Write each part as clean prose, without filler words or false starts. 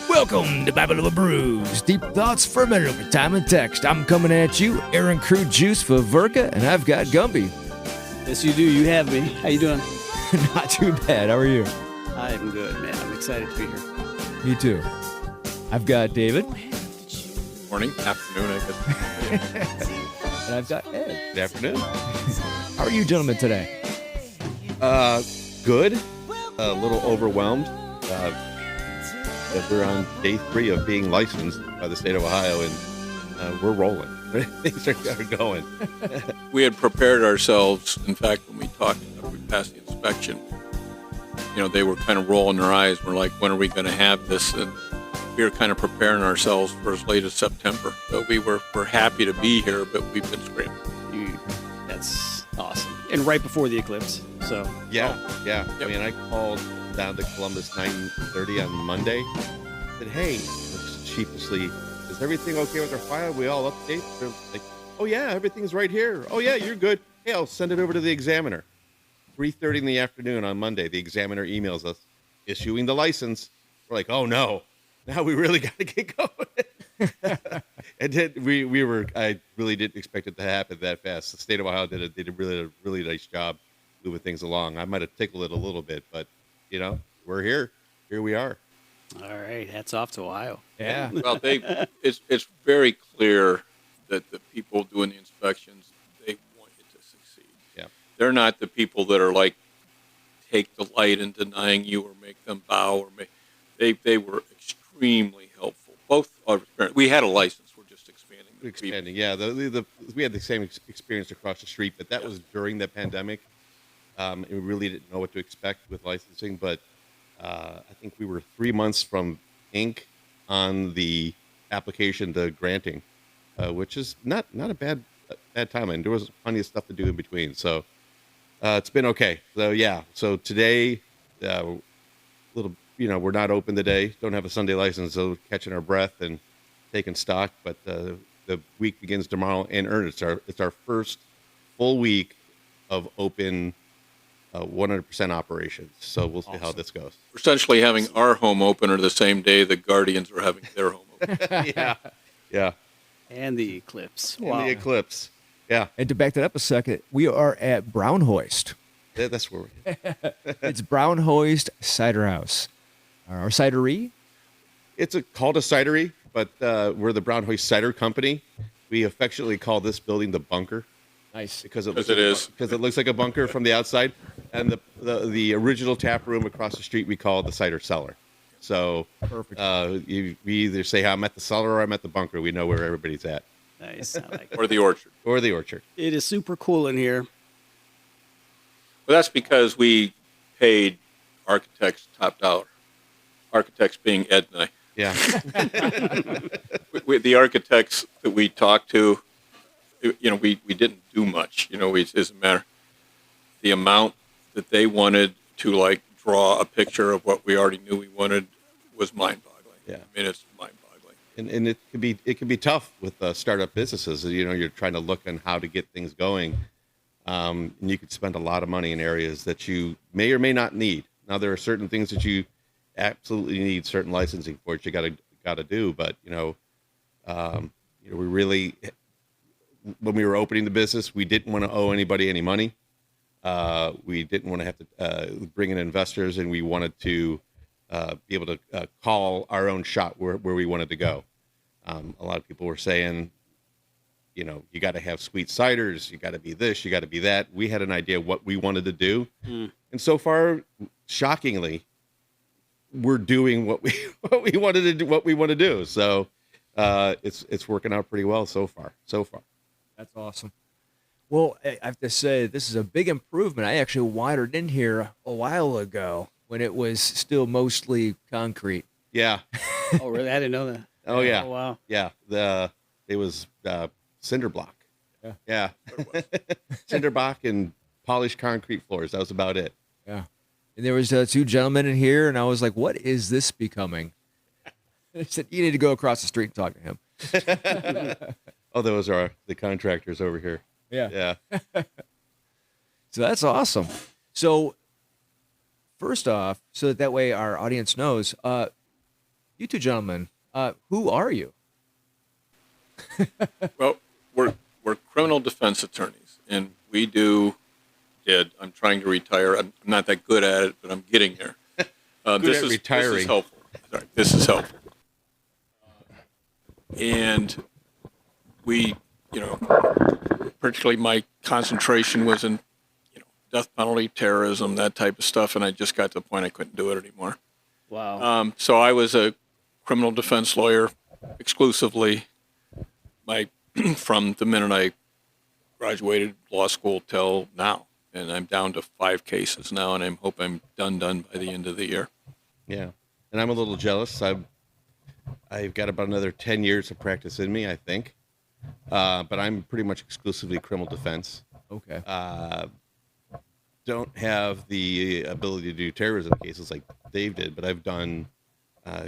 Welcome to Babylon Brews, deep thoughts fermented over time and text. I'm coming at you, Aaron Crude Juice for Vodka, and I've got Gumby. Yes, you do. You have me. How you doing? Not too bad. How are you? I'm good, man. I'm excited to be here. Me too. I've got David. Morning, afternoon, I guess. And I've got Ed. Good afternoon. How are you gentlemen today? Good. A little overwhelmed. We're on day 3 of being licensed by the state of Ohio, and we're rolling. Things are going. We had prepared ourselves. In fact, when we talked after we passed the inspection, they were kind of rolling their eyes. We're like, when are we going to have this? And we were kind of preparing ourselves for as late as September. So we're happy to be here, but we've been scrambling. That's awesome. And right before the eclipse. So Yeah. Yep. I mean, I called down to Columbus 9:30 on Monday. Said, hey, sheepishly, is everything okay with our file? We all up to date? They're like, oh yeah, everything's right here. Oh yeah, you're good. Hey, I'll send it over to the examiner. 3:30 in the afternoon on Monday, the examiner emails us issuing the license. We're like, oh no, now we really got to get going. And then I really didn't expect it to happen that fast. The state of Ohio did a really nice job moving things along. I might have tickled it a little bit, but we're here. Here we are. all right, hats off to Ohio. Yeah. Well, it's very clear that the people doing the inspections, they want it to succeed. Yeah. They're not the people that are like take delight in denying you or make them bow or they were extremely helpful. Both are. We had a license. We're just expanding. Expanding, yeah. We had the same experience across the street, but that was during the pandemic. And we really didn't know what to expect with licensing, but I think we were 3 months from ink on the application to granting, which is not a bad time. And there was plenty of stuff to do in between, so it's been okay. So yeah, so today, we're not open today. Don't have a Sunday license, so catching our breath and taking stock. But the week begins tomorrow in earnest. It's our first full week of open 100% operations. So we'll see how this goes. We're essentially having our home opener the same day the Guardians are having their home opener. Yeah. And the eclipse. And Wow. the eclipse. Yeah. And to back that up a second, we are at Brownhoist. That's where we're It's Brownhoist Cider House. Our cidery. It's called a cidery, but we're the Brownhoist Cider Company. We affectionately call this building the bunker. Nice. Because it looks like a bunker from the outside, and the original tap room across the street we call the cider cellar. So Perfect. we either say I'm at the cellar or I'm at the bunker. We know where everybody's at, Nice. I like it. Or the orchard. or the orchard. It is super cool in here. Well, that's because we paid architects top dollar. Architects being Ed and I. Yeah, The architects that we talked to, we didn't do much. It doesn't matter. The amount that they wanted to draw a picture of what we already knew we wanted was mind-boggling. Yeah. I mean, it's mind-boggling. and it can be tough with startup businesses. You're trying to look on how to get things going, and you could spend a lot of money in areas that you may or may not need. Now there are certain things that you absolutely need certain licensing for it. You got to do, but we really, when we were opening the business, we didn't want to owe anybody any money. We didn't want to have to bring in investors, and we wanted to be able to call our own shot where we wanted to go. A lot of people were saying, you got to have sweet ciders, you got to be this, you got to be that. We had an idea what we wanted to do, and so far, shockingly, we're doing what we wanted to do, what we want to do. So it's working out pretty well so far. That's awesome. Well, I have to say, this is a big improvement. I actually wandered in here a while ago when it was still mostly concrete. Yeah. Oh, really? I didn't know that. Oh yeah. Oh, wow. Yeah. It was cinder block. Yeah. Yeah. Cinder block and polished concrete floors. That was about it. Yeah. And there was 2 gentlemen in here, and I was like, what is this becoming? And I said, you need to go across the street and talk to him. Oh, those are the contractors over here. Yeah. Yeah. So that's awesome. So first off, so that way our audience knows, you two gentlemen, who are you? Well, we're criminal defense attorneys, and I'm trying to retire. I'm not that good at it, but I'm getting there. This is retiring. This is helpful. Sorry, this is helpful. And we, particularly my concentration was in, death penalty, terrorism, that type of stuff, and I just got to the point I couldn't do it anymore. Wow. So I was a criminal defense lawyer exclusively. From the minute I graduated law school till now, and I'm down to 5 cases now, and I hope I'm done by the end of the year. Yeah, and I'm a little jealous. I've got about another 10 years of practice in me, I think. But I'm pretty much exclusively criminal defense. Okay. Don't have the ability to do terrorism cases like Dave did, but I've done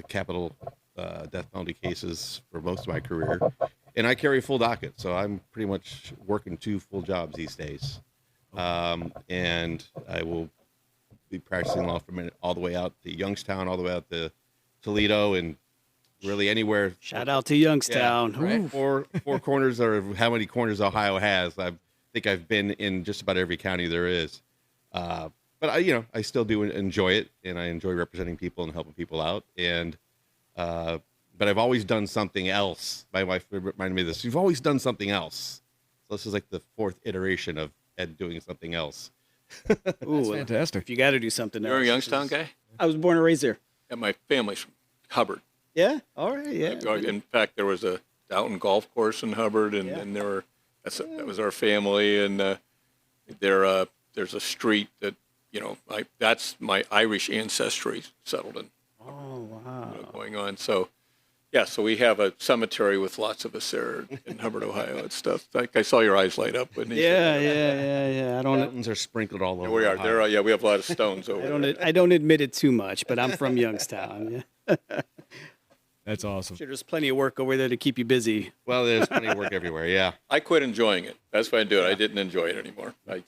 capital death penalty cases for most of my career. And I carry a full docket, so I'm pretty much working 2 full jobs these days. And I will be practicing law from all the way out to Youngstown, all the way out to Toledo, and really anywhere. Shout out to Youngstown. Yeah, right? Ooh. Four corners, or how many corners Ohio has. I think I've been in just about every county there is. But I still do enjoy it, and I enjoy representing people and helping people out. And but I've always done something else. My wife reminded me of this. You've always done something else. So this is like the 4th iteration of Ed doing something else. Ooh, That's fantastic. if you got to do something You're else. a Youngstown guy? I was born and raised there. Yeah, my family's from Hubbard. Yeah. All right. Yeah. In fact, there was a Downton golf course in Hubbard, and, Yeah. and that was our family. And there's a street that that's my Irish ancestry settled in. Oh wow. Going on. So, yeah, so we have a cemetery with lots of us there in Hubbard, Ohio and stuff. Like I saw your eyes light up when you said that. Yeah. I don't. Mountains are sprinkled all over. We are. Ohio. We have a lot of stones over there. I don't admit it too much, but I'm from Youngstown. Yeah. That's awesome. Sure, there's plenty of work over there to keep you busy. Well, there's plenty of work everywhere. Yeah. I quit enjoying it. That's why I do it. I didn't enjoy it anymore. I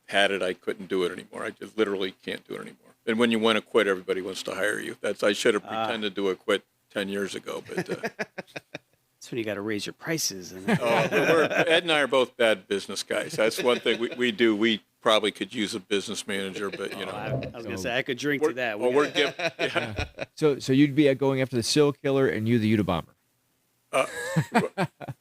had it. I couldn't do it anymore. I just literally can't do it anymore. And when you want to quit, everybody wants to hire you. I should have pretended to quit 10 years ago, but That's when you got to raise your prices. And Ed and I are both bad business guys. That's one thing we do. We probably could use a business manager, but I was gonna say I could drink to that. So you'd be going after the serial killer and you the Unabomber.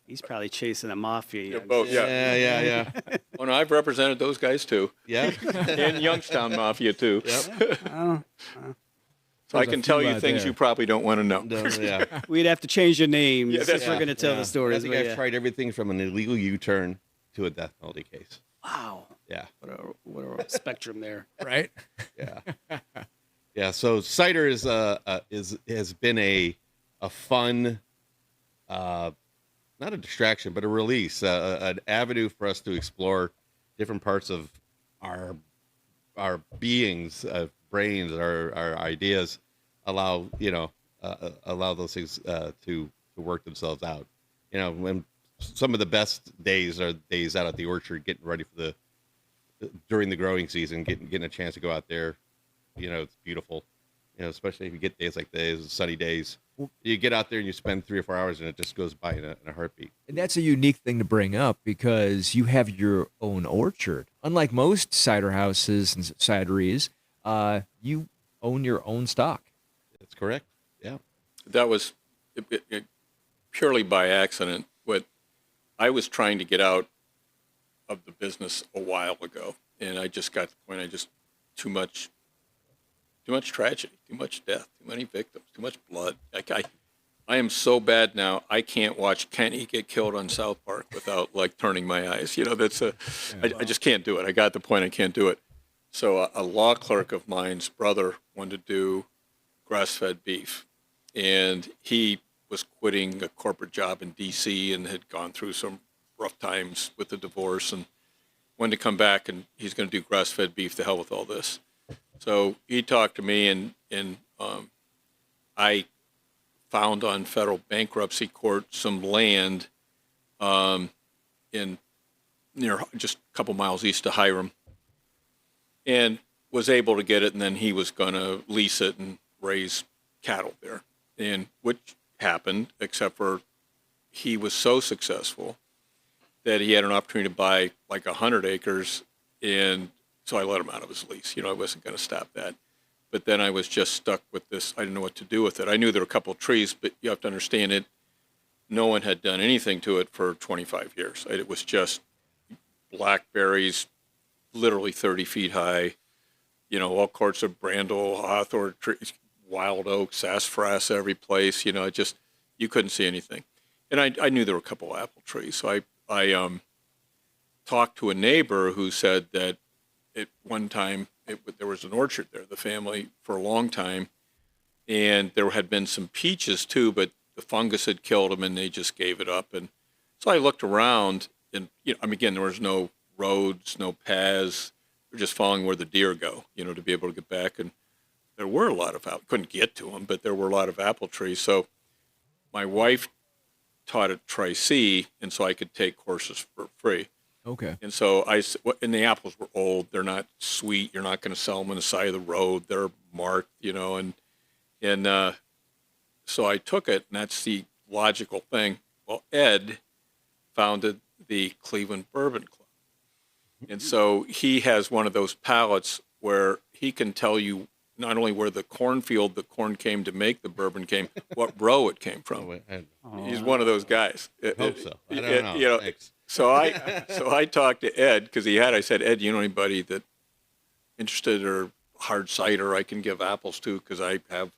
He's probably chasing a mafia. Both, Yeah. Oh, no, I've represented those guys too. Yeah. And Youngstown Mafia too. Yep. So I can tell you out things there. you probably don't want to know. No, yeah. We'd have to change your name Yeah, if that's- we're going to tell the I stories. think but I've yeah. tried everything from an illegal U-turn to a death penalty case. Wow. Yeah. What a spectrum there. Right? Yeah. Yeah. So cider has been a fun, not a distraction, but a release, an avenue for us to explore different parts of our beings, brains, our ideas. Allow those things to work themselves out. When some of the best days are days out at the orchard, getting ready for during the growing season, getting a chance to go out there. It's beautiful. Especially if you get days like these, sunny days. You get out there and you spend 3 or 4 hours, and it just goes by in a heartbeat. And that's a unique thing to bring up because you have your own orchard. Unlike most cider houses and cideries, you own your own stock. That's correct. Yeah. That was purely by accident. What I was trying to get out of the business a while ago, and I just got to the point. Too much tragedy, too much death, too many victims, too much blood. I am so bad now. I can't watch Kenny get killed on South Park without turning my eyes. I just can't do it. I got to the point I can't do it. So a law clerk of mine's brother wanted to do grass-fed beef, and he was quitting a corporate job in D.C. and had gone through some rough times with the divorce and wanted to come back, and he's going to do grass-fed beef. To hell with all this. So he talked to me, and I found on federal bankruptcy court some land in near just a couple miles east of Hiram, and was able to get it, and then he was going to lease it and raise cattle there, and which happened, except for he was so successful that he had an opportunity to buy like 100 acres, and so I let him out of his lease. I wasn't going to stop that. But then I was just stuck with this. I didn't know what to do with it. I knew there were a couple of trees, but you have to understand it. No one had done anything to it for 25 years. It was just blackberries, literally 30 feet high, all sorts of brandle, hawthorn trees, wild oak, sassafras every place. You couldn't see anything. And I knew there were a couple of apple trees. So I talked to a neighbor who said that at one time there was an orchard there, the family, for a long time. And there had been some peaches too, but the fungus had killed them and they just gave it up. And so I looked around and, again, there was no roads, no paths. We're just following where the deer go, to be able to get back. And there were a lot of couldn't get to them, but there were a lot of apple trees. So my wife taught at Tri-C, and so I could take courses for free. Okay. And so and the apples were old. They're not sweet. You're not going to sell them on the side of the road. They're marked, and so I took it, and that's the logical thing. Well, Ed founded the Cleveland Bourbon Club. And so he has one of those pallets where he can tell you not only where the cornfield the corn came to make the bourbon came, what row it came from. He's one of those guys. I hope so. I don't know. Thanks. So I talked to Ed because I said, Ed, you know anybody that interested or hard cider I can give apples to, because I have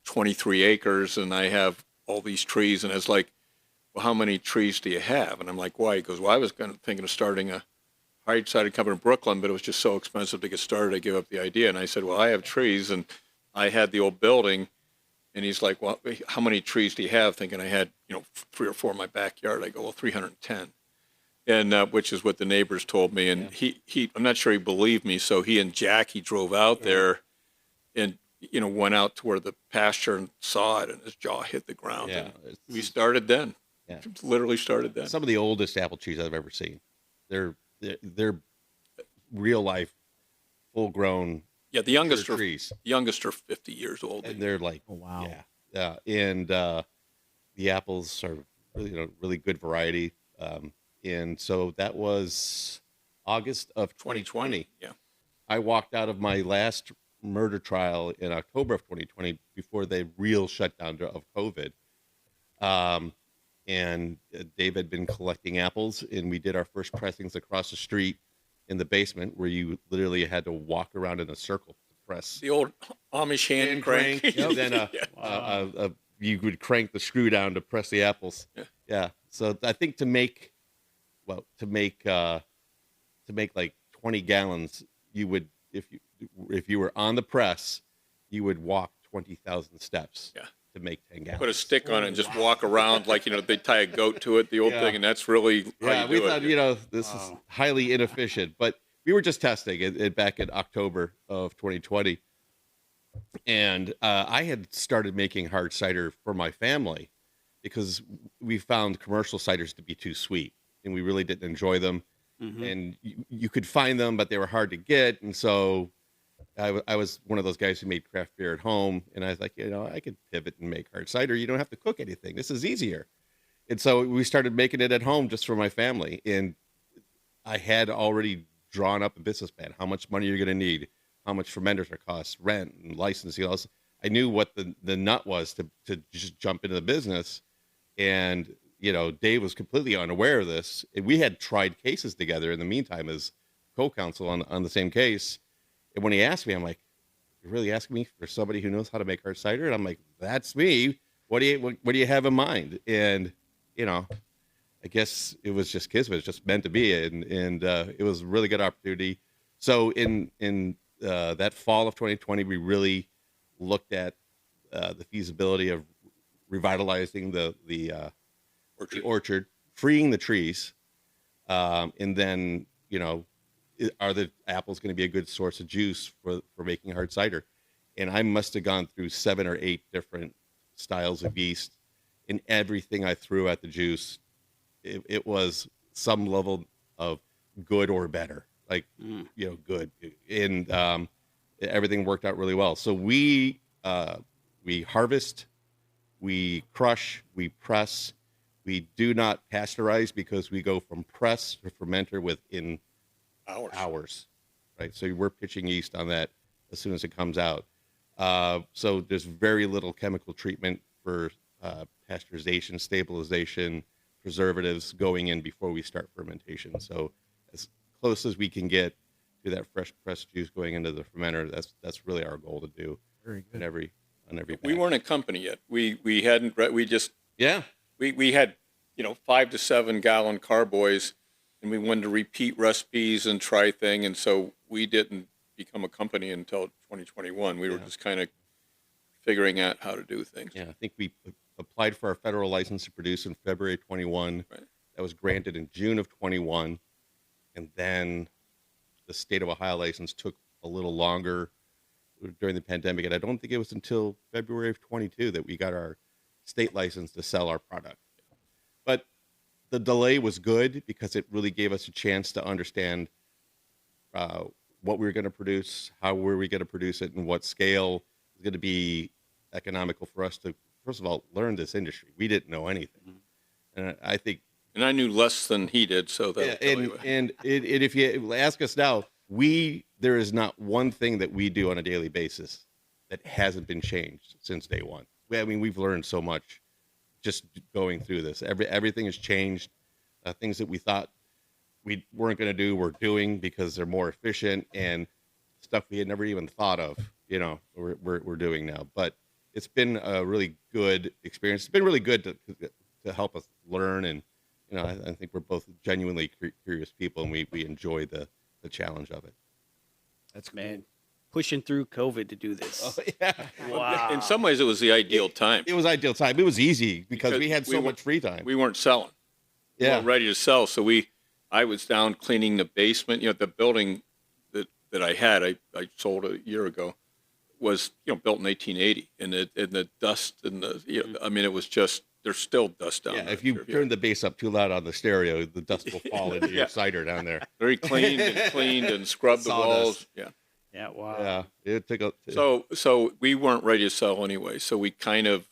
23 acres and I have all these trees. And it's like, well, how many trees do you have? And I'm like, why? He goes, well, I was thinking of starting a hard cider company in Brooklyn, but it was just so expensive to get started. I gave up the idea. And I said, well, I have trees, and I had the old building. And he's like, well, how many trees do you have? Thinking I had, 3 or 4 in my backyard. I go, well, 310. And which is what the neighbors told me. And he I'm not sure he believed me. So he and Jackie drove out there and, went out to where the pasture and saw it, and his jaw hit the ground. Yeah, and we started then. Yeah. Literally started then. Some of the oldest apple trees I've ever seen. They're real life, full grown. Yeah, the youngest trees. Youngest are 50 years old. And they're like, oh wow. Yeah. And the apples are really, really good variety. And so that was August of 2020. Yeah. I walked out of my last murder trial in October of 2020 before the real shutdown of COVID. And Dave had been collecting apples, and we did our first pressings across the street in the basement, where you literally had to walk around in a circle to press. The old Amish hand crank. And then you would crank the screw down to press the apples. Yeah. So I think to make like 20 gallons, you would, if you were on the press, you would walk 20,000 steps. Yeah. To make 10 gallons. Put a stick on it and just walk around like, they tie a goat to it, the old thing, and that's really how you do thought, this is highly inefficient, but we were just testing it back in October of 2020. And I had started making hard cider for my family because we found commercial ciders to be too sweet, and we really didn't enjoy them. Mm-hmm. And you could find them, but they were hard to get. And so I was one of those guys who made craft beer at home, and I was like, I could pivot and make hard cider. You don't have to cook anything. This is easier. And so we started making it at home just for my family. And I had already drawn up a business plan, how much money you're going to need, how much fermenters are cost, rent and licensing. I knew what the nut was to just jump into the business. And, Dave was completely unaware of this. And we had tried cases together in the meantime as co-counsel on the same case. And when he asked me, I'm like, you're really asking me for somebody who knows how to make hard cider? And I'm like, that's me. What do you have in mind? And, I guess it was just kismet. It's just meant to be. And it was a really good opportunity. So in that fall of 2020, we really looked at the feasibility of revitalizing the orchard, freeing the trees. And then, are the apples going to be a good source of juice for making hard cider? And I must have gone through 7 or 8 different styles of yeast, and everything I threw at the juice, it was some level of good or better, like, good. And everything worked out really well. So we harvest, we crush, we press. We do not pasteurize because we go from press to fermenter within hours, right? So we're pitching yeast on that as soon as it comes out. So there's very little chemical treatment for pasteurization, stabilization, preservatives going in before we start fermentation. So as close as we can get to that fresh pressed juice going into the fermenter, that's really our goal to do. Very good. On every We weren't a company yet. We hadn't. We just yeah. we had 5 to 7 gallon carboys, and we wanted to repeat recipes and try things, and so we didn't become a company until 2021. We were just kind of figuring out how to do things. Yeah, I think we applied for our federal license to produce in February 21. Right. That was granted in June of 21, and then the state of Ohio license took a little longer during the pandemic, and I don't think it was until February of 22 that we got our state license to sell our product. But the delay was good because it really gave us a chance to understand what we were going to produce, how were we going to produce it, and what scale was going to be economical for us to, first of all, learn this industry. We didn't know anything. And I think... And I knew less than he did, so that and if you ask us now, there is not one thing that we do on a daily basis that hasn't been changed since day one. I mean, we've learned so much just going through this. Everything has changed. Things that we thought we weren't going to do, we're doing because they're more efficient, and stuff we had never even thought of, we're doing now. But it's been a really good experience. It's been really good to help us learn, and I think we're both genuinely curious people, and we enjoy the challenge of it. That's Man, pushing through COVID to do this. Oh, yeah. Wow. in some ways it was the ideal time. It was ideal time. It was easy because we had so much free time. We weren't selling. We weren't ready to sell, so I was down cleaning the basement. The building that I had, I sold a year ago, was built in 1880, and the dust and I mean, it was just, there's still dust down there. If you turn the bass up too loud on the stereo, the dust will fall into your cider down there. Very cleaned and scrubbed the walls. Yeah. Yeah, wow. Yeah, it took a... So we weren't ready to sell anyway. So we kind of,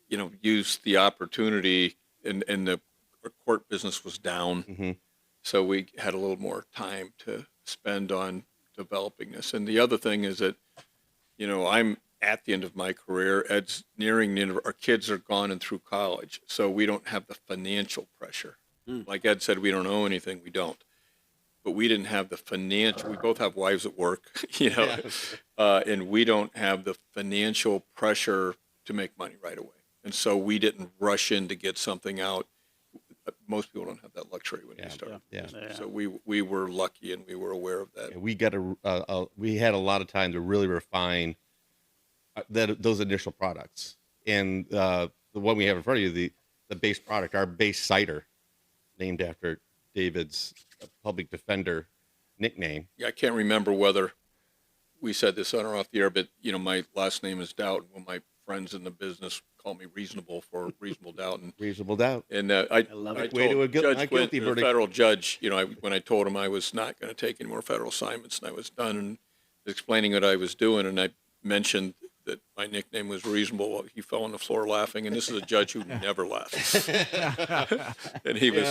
used the opportunity, and our court business was down. Mm-hmm. So we had a little more time to spend on developing this. And the other thing is that, I'm at the end of my career. Ed's nearing the end of, our kids are gone and through college. So we don't have the financial pressure. Like Ed said, we don't owe anything. We don't. But we didn't have the financial, we both have wives at work, and we don't have the financial pressure to make money right away. And so we didn't rush in to get something out. Most people don't have that luxury when you start. Yeah. So we were lucky, and we were aware of that. We got we had a lot of time to really refine those initial products. And the one we have in front of you, the base product, our base cider, named after David's public defender nickname. Yeah, I can't remember whether we said this on or off the air, but my last name is Doubt. Well, my friends in the business call me Reasonable for Reasonable Doubt. And Reasonable Doubt. And I love I it. Way to told a Judge not Quint, guilty the verdict. federal judge, when I told him I was not going to take any more federal assignments, and I was done, and explaining what I was doing, and I mentioned that my nickname was Reasonable, he fell on the floor laughing, and this is a judge who never laughs. And he was,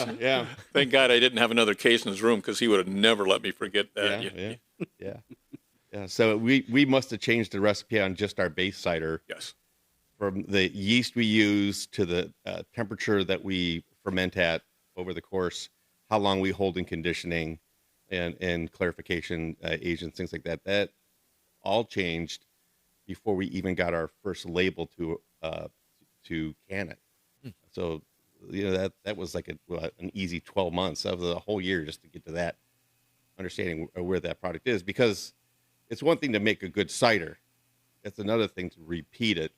thank God I didn't have another case in his room, because he would have never let me forget that. Yeah. So we must have changed the recipe on just our base cider. Yes. From the yeast we use to the temperature that we ferment at over the course, how long we hold in conditioning and clarification agents, things like that. That all changed before we even got our first label to can it. So that was like an easy 12 months. That was a whole year just to get to that understanding of where that product is, because it's one thing to make a good cider. It's another thing to repeat it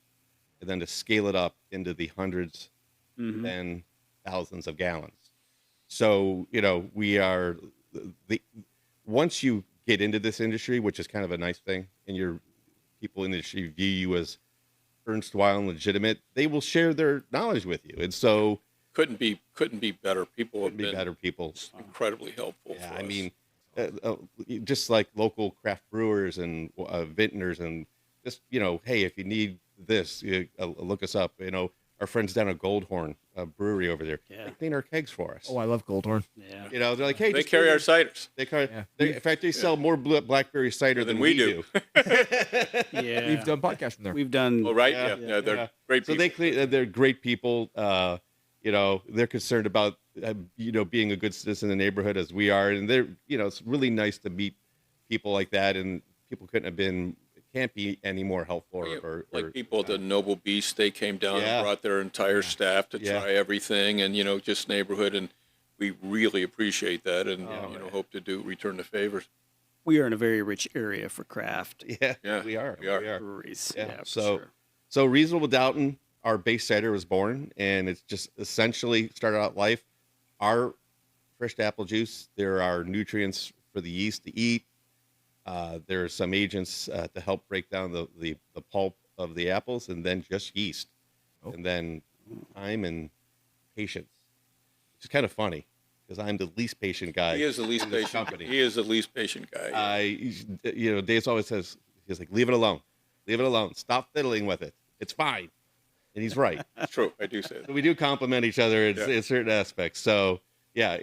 and then to scale it up into the hundreds and thousands of gallons. So, we are once you get into this industry, which is kind of a nice thing, and people in the industry view you as erstwhile and legitimate, they will share their knowledge with you. And so Couldn't be better. People have been better people. incredibly helpful. Yeah, for I us. mean, just like local craft brewers and vintners, and just hey, if you need this, look us up. Our friends down at Goldhorn Brewery over there, Yeah. they clean our kegs for us. Oh, I love Goldhorn. Yeah. They're like, hey, They just carry our clean ciders. They carry. Yeah. In fact, they sell more blackberry cider than we do. Yeah. We've done podcasts from there. We've done. Oh, right. Yeah, Yeah. They're great So people. they clean. They're great people. They're concerned about being a good citizen in the neighborhood as we are, and they're it's really nice to meet people like that, and people can't be any more helpful Like people at the Noble Beast, they came down Yeah. and brought their entire staff to Yeah. try everything, and just neighborhood, and we really appreciate that, and hope to return the favors. We are in a very rich area for craft Yeah, Yeah, we are. we are. breweries. Yeah. Yeah. for So, sure. so Reasonable Doubting, our base cider was born, and it's just essentially started out life. Our fresh apple juice. There are nutrients for the yeast to eat. There are some agents to help break down the pulp of the apples, and then just yeast, and then time and patience. It's kind of funny because I'm the least patient guy. He is the least in this patient. company. He is the least patient guy. Dave always says, he's like, leave it alone, stop fiddling with it. It's fine, and he's right. It's true. I do say that. So we do complement each other in certain aspects. So yeah,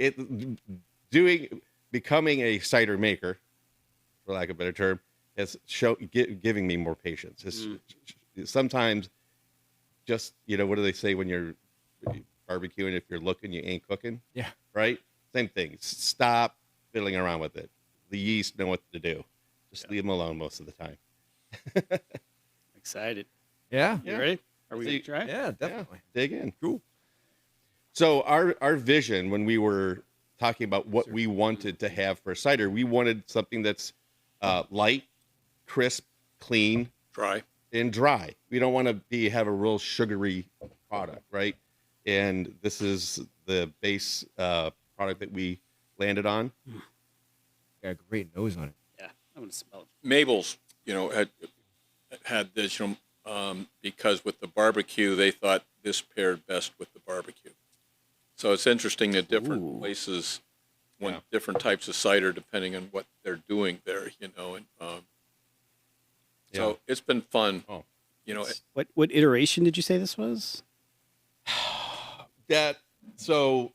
becoming a cider maker, for lack of a better term, has giving me more patience. Sometimes, just what do they say when you're barbecuing? If you're looking, you ain't cooking. Yeah. Right. Same thing. Stop fiddling around with it. The yeast know what to do. Just leave them alone most of the time. Excited. Yeah. You ready? Are we So gonna try? Yeah, definitely. Yeah, dig in. Cool. So our vision when we were talking about what we wanted to have for cider, we wanted something that's light, crisp, clean, Try. and dry. We don't want to have a real sugary product, right? And this is the base product that we landed on. Got a great nose on it. Yeah. I'm gonna smell it. Mabel's, had this, because with the barbecue, they thought this paired best with the barbecue. So it's interesting that different places want different types of cider depending on what they're doing there, and so it's been fun. Oh. What iteration did you say this was? So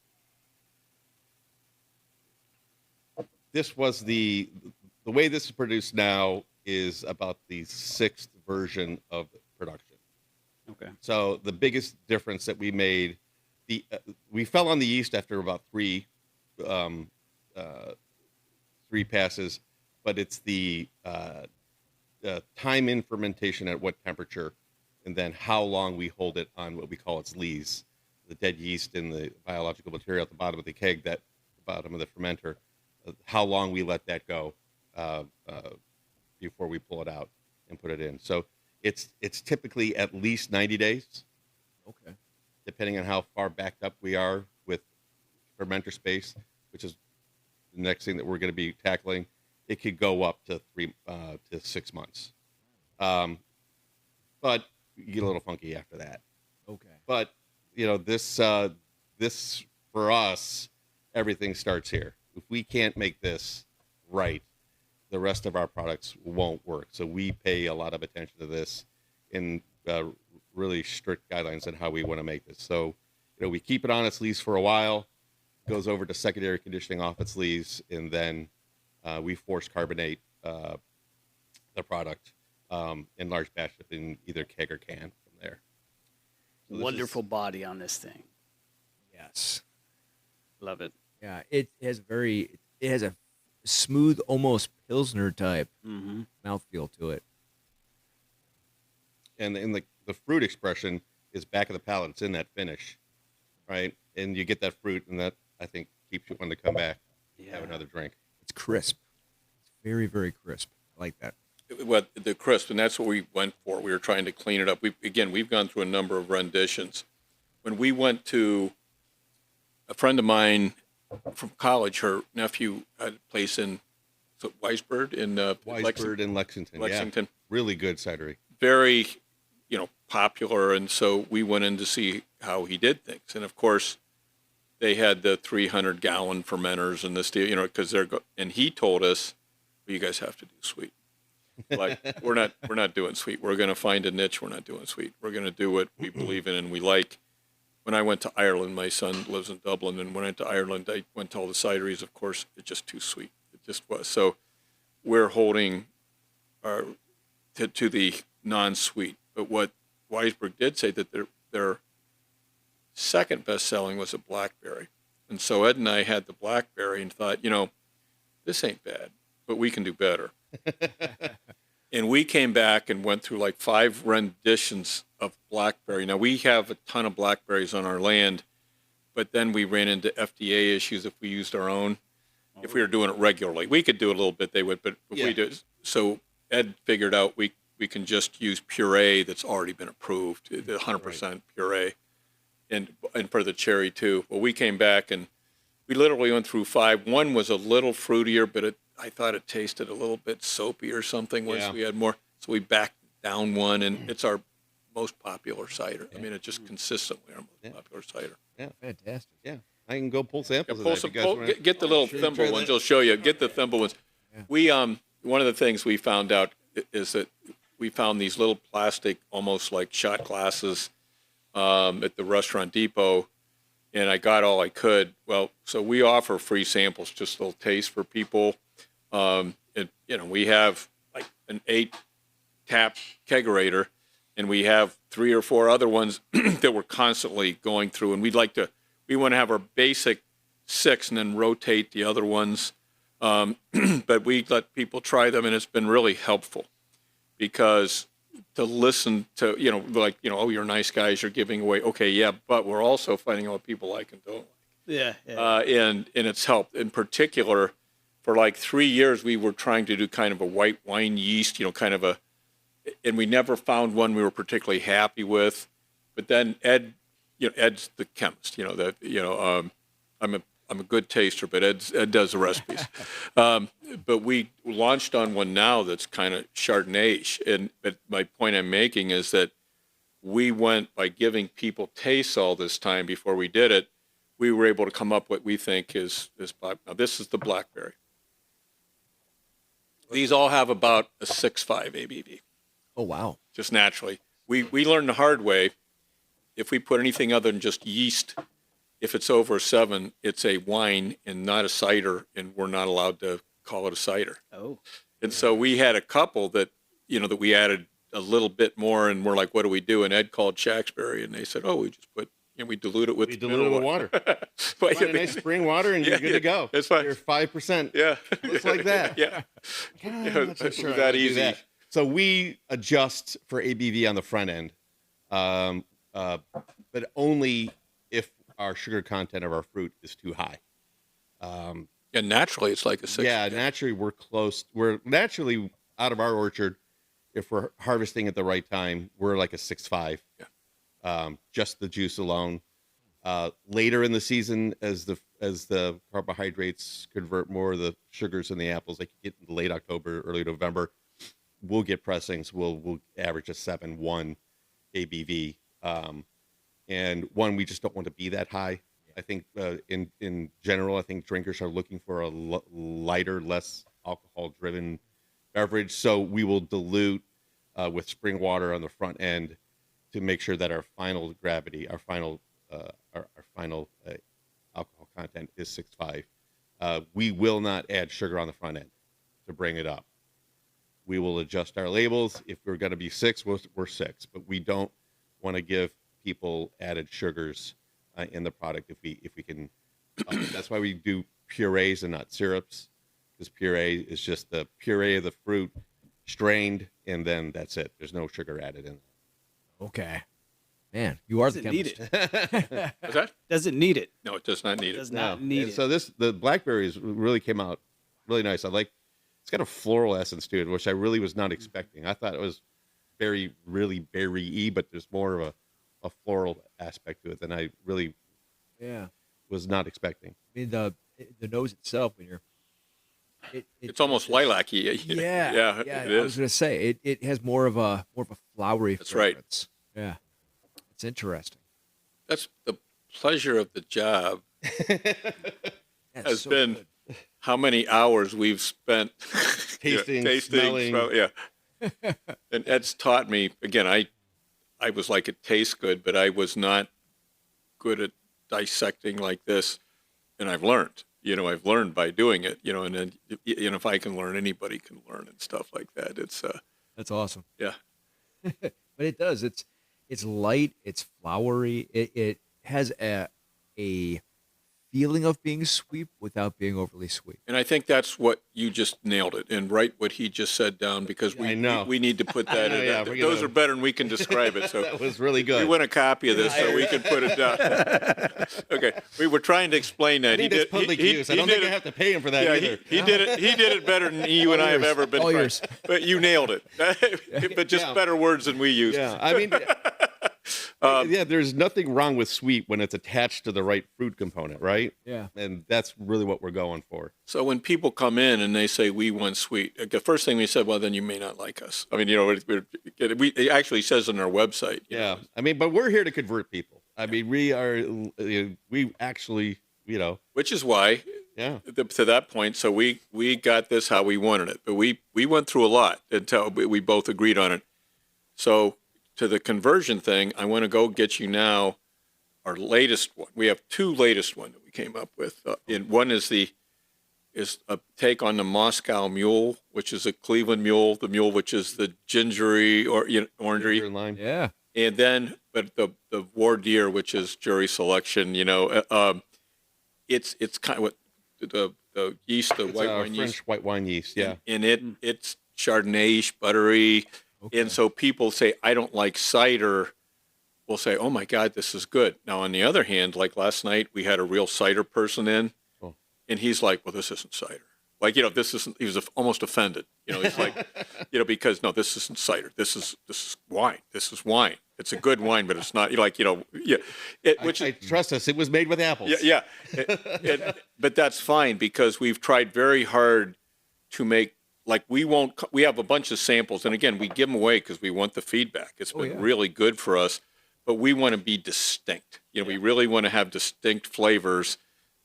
this was the way this is produced now is about the 6th version of production. Okay. So the biggest difference that we made, we fell on the yeast after about three passes, but it's the time in fermentation at what temperature, and then how long we hold it on what we call its lees, the dead yeast and the biological material at the bottom of the keg, that bottom of the fermenter, how long we let that go before we pull it out and put it in. So it's typically at least 90 days, Okay. depending on how far backed up we are with fermenter space, which is the next thing that we're going to be tackling. It could go up to 3 to 6 months, but you get a little funky after that. Okay. But this for us, everything starts here. If we can't make this right, the rest of our products won't work. So we pay a lot of attention to this in really strict guidelines on how we want to make this. So, we keep it on its lees for a while, goes over to secondary conditioning off its lees, and then we force carbonate the product in large batch in either keg or can from there. So this Wonderful body on this thing. Yes. Love it. Yeah. It has a smooth, almost Pilsner type Mm-hmm. mouthfeel to it. And the fruit expression is back of the palate. It's in that finish, right? And you get that fruit, and that, I think, keeps you wanting to come back and have another drink. It's crisp. It's very, very crisp. I like that. What the crisp, and that's what we went for. We were trying to clean it up. We've gone through a number of renditions. When we went to a friend of mine from college, her nephew had a place in Weisbird in Weisbird in Lexington. Lexington. Yeah. Really good cidery. Very, popular, and so we went in to see how he did things. And of course, they had the 300-gallon fermenters and this deal, you know, because and he told us, well, you guys have to do sweet. Like we're not doing sweet. We're going to find a niche. We're not doing sweet. We're going to do what we believe in and we like. When I went to Ireland, my son lives in Dublin, and when I went to Ireland, I went to all the cideries. Of course, it's just too sweet. It just was. So we're holding our to the non-sweet. But what Weisberg did say that their second best selling was a blackberry. And so Ed and I had the blackberry and thought, you know, this ain't bad, but we can do better. And we came back and went through like 5 renditions of blackberry. Now, we have a ton of blackberries on our land, but then we ran into FDA issues if we used our own. If we were doing it regularly, we could do it a little bit, they would, but if we did. So Ed figured out we can just use puree that's already been approved, the 100% puree, and for the cherry too. Well, we came back and we literally went through 5. One was a little fruitier, but I thought it tasted a little bit soapy or something once we had more. So we backed down one, and it's our most popular cider. I mean, it's just consistently our most popular cider. Yeah, Fantastic. yeah. I can go pull samples of Pull that. some, if you guys wanna- get the little thimble ones. They'll show you. Get the thimble ones. We one of the things we found out is that we found these little plastic, almost like shot glasses, at the restaurant depot, and I got all I could. Well, so we offer free samples, just a little taste for people. And you know, we have like an 8-tap kegerator, and we have 3 or 4 other ones that we're constantly going through, and we want to have our basic 6 and then rotate the other ones. But we let people try them, and it's been really helpful because to listen to, you know, like, you know, oh, you're nice guys, you're giving away. Okay, yeah, but we're also finding out what people like and don't like. Yeah. And it's helped. In particular, for like 3 years, we were trying to do kind of a white wine yeast, you know, and we never found one we were particularly happy with. But then Ed, you know, Ed's the chemist, you know, I'm a good taster, but Ed does the recipes. But we launched on one now that's kind of Chardonnay-ish. But my point I'm making is that we went, by giving people tastes all this time before we did it, we were able to come up with what we think is now this is the blackberry. These all have about a 6.5 ABV, Oh, wow. just naturally. We learned the hard way. If we put anything other than just yeast, if it's over 7, it's a wine and not a cider, and we're not allowed to call it a cider. Oh. And so we had a couple that, you know, that we added a little bit more, and we're like, what do we do? And Ed called Shaxberry, and they said, oh, we just put, you know, we dilute it with mineral water. But, Find a nice spring water, and you're good to go. It's fine. You're 5%. Yeah. Just like that. Yeah. I'm not so It's sure I that would do easy. that. So we adjust for ABV on the front end, but only if our sugar content of our fruit is too high. And naturally, it's like a 6. Yeah, naturally we're close. We're naturally out of our orchard. If we're harvesting at the right time, we're like a 6.5. Yeah. Just the juice alone. Later in the season, as the carbohydrates convert more of the sugars in the apples, like you get into late October, early November, we'll get pressings. We'll average a 7.1 ABV. And one, we just don't want to be that high. I think in general, I think drinkers are looking for a lighter, less alcohol-driven beverage. So we will dilute with spring water on the front end to make sure that our final gravity, our final alcohol content is 6.5. We will not add sugar on the front end to bring it up. We will adjust our labels. If we're going to be 6, we're 6, but we don't want to give people added sugars in the product if we can. That's why we do purees and not syrups, because puree is just the puree of the fruit strained, and then that's it. There's no sugar added in. Okay. Man, you are the Doesn't need chemist. it. What's that? Doesn't need it. No, it does not need Does it. not need And it. so the blackberries really came out really nice. It's got a floral essence to it, which I really was not expecting. I thought it was really berry-y, but there's more of a floral aspect to it than I really Yeah. was not expecting. I mean, the nose itself, when you're, It's almost lilac-y. yeah, It I is. was gonna say it has more of a flowery. That's right. fragrance. Yeah, it's interesting. That's the pleasure of the job That's has so been good. how many hours we've spent Tasting, smelling. yeah. And Ed's taught me, again, I was like, it tastes good, but I was not good at dissecting like this. And I've learned, I've learned by doing it, and then, if I can learn, anybody can learn and stuff like that. It's, That's awesome. yeah. But it does. It's light. It's flowery. It has a feeling of being sweet without being overly sweet. And I think that's what you just nailed it, and write what he just said down, because I know. we need to put that in. yeah, Those are better than we can describe it. So That was really good. we want a copy of this so we can put it down. Okay, we were trying to explain that. I think that's public use. I don't think I have to pay him for that Yeah, either. he did it. He did it better than you and I have ever been. All trying. yours. But you nailed it. But just Yeah. better words than we used. Yeah, I mean, yeah, there's nothing wrong with sweet when it's attached to the right fruit component, right? Yeah. And that's really what we're going for. So when people come in and they say we want sweet, the first thing we said, well, then you may not like us. I mean, it actually says on our website. Yeah, I mean, but we're here to convert people. I mean, we actually, Which is why, yeah, to that point, so we got this how we wanted it, but we went through a lot until we both agreed on it. So to the conversion thing, I want to go get you now our latest one. We have two latest one that we came up with. And one is a take on the Moscow Mule, which is a Cleveland Mule, the mule which is the gingery or orangery, Ginger and lime. Yeah. and then but the War Deer, which is jury selection. It's kind of what the yeast, the It's white a wine French yeast, white wine yeast. Yeah, and it's Chardonnay-ish, buttery. Okay. And so people say, I don't like cider. We'll say, oh my God, this is good. Now, on the other hand, like last night, we had a real cider person in, Oh. and he's like, well, this isn't cider. Like, this isn't, he was almost offended. He's like, because no, this isn't cider. This is wine. This is wine. It's a good wine, but it's not yeah. I trust us. It was made with apples. Yeah. But that's fine, because we've tried very hard to make, like, we have a bunch of samples, and again, we give them away because we want the feedback. It's been really good for us, but we want to be distinct. We really want to have distinct flavors.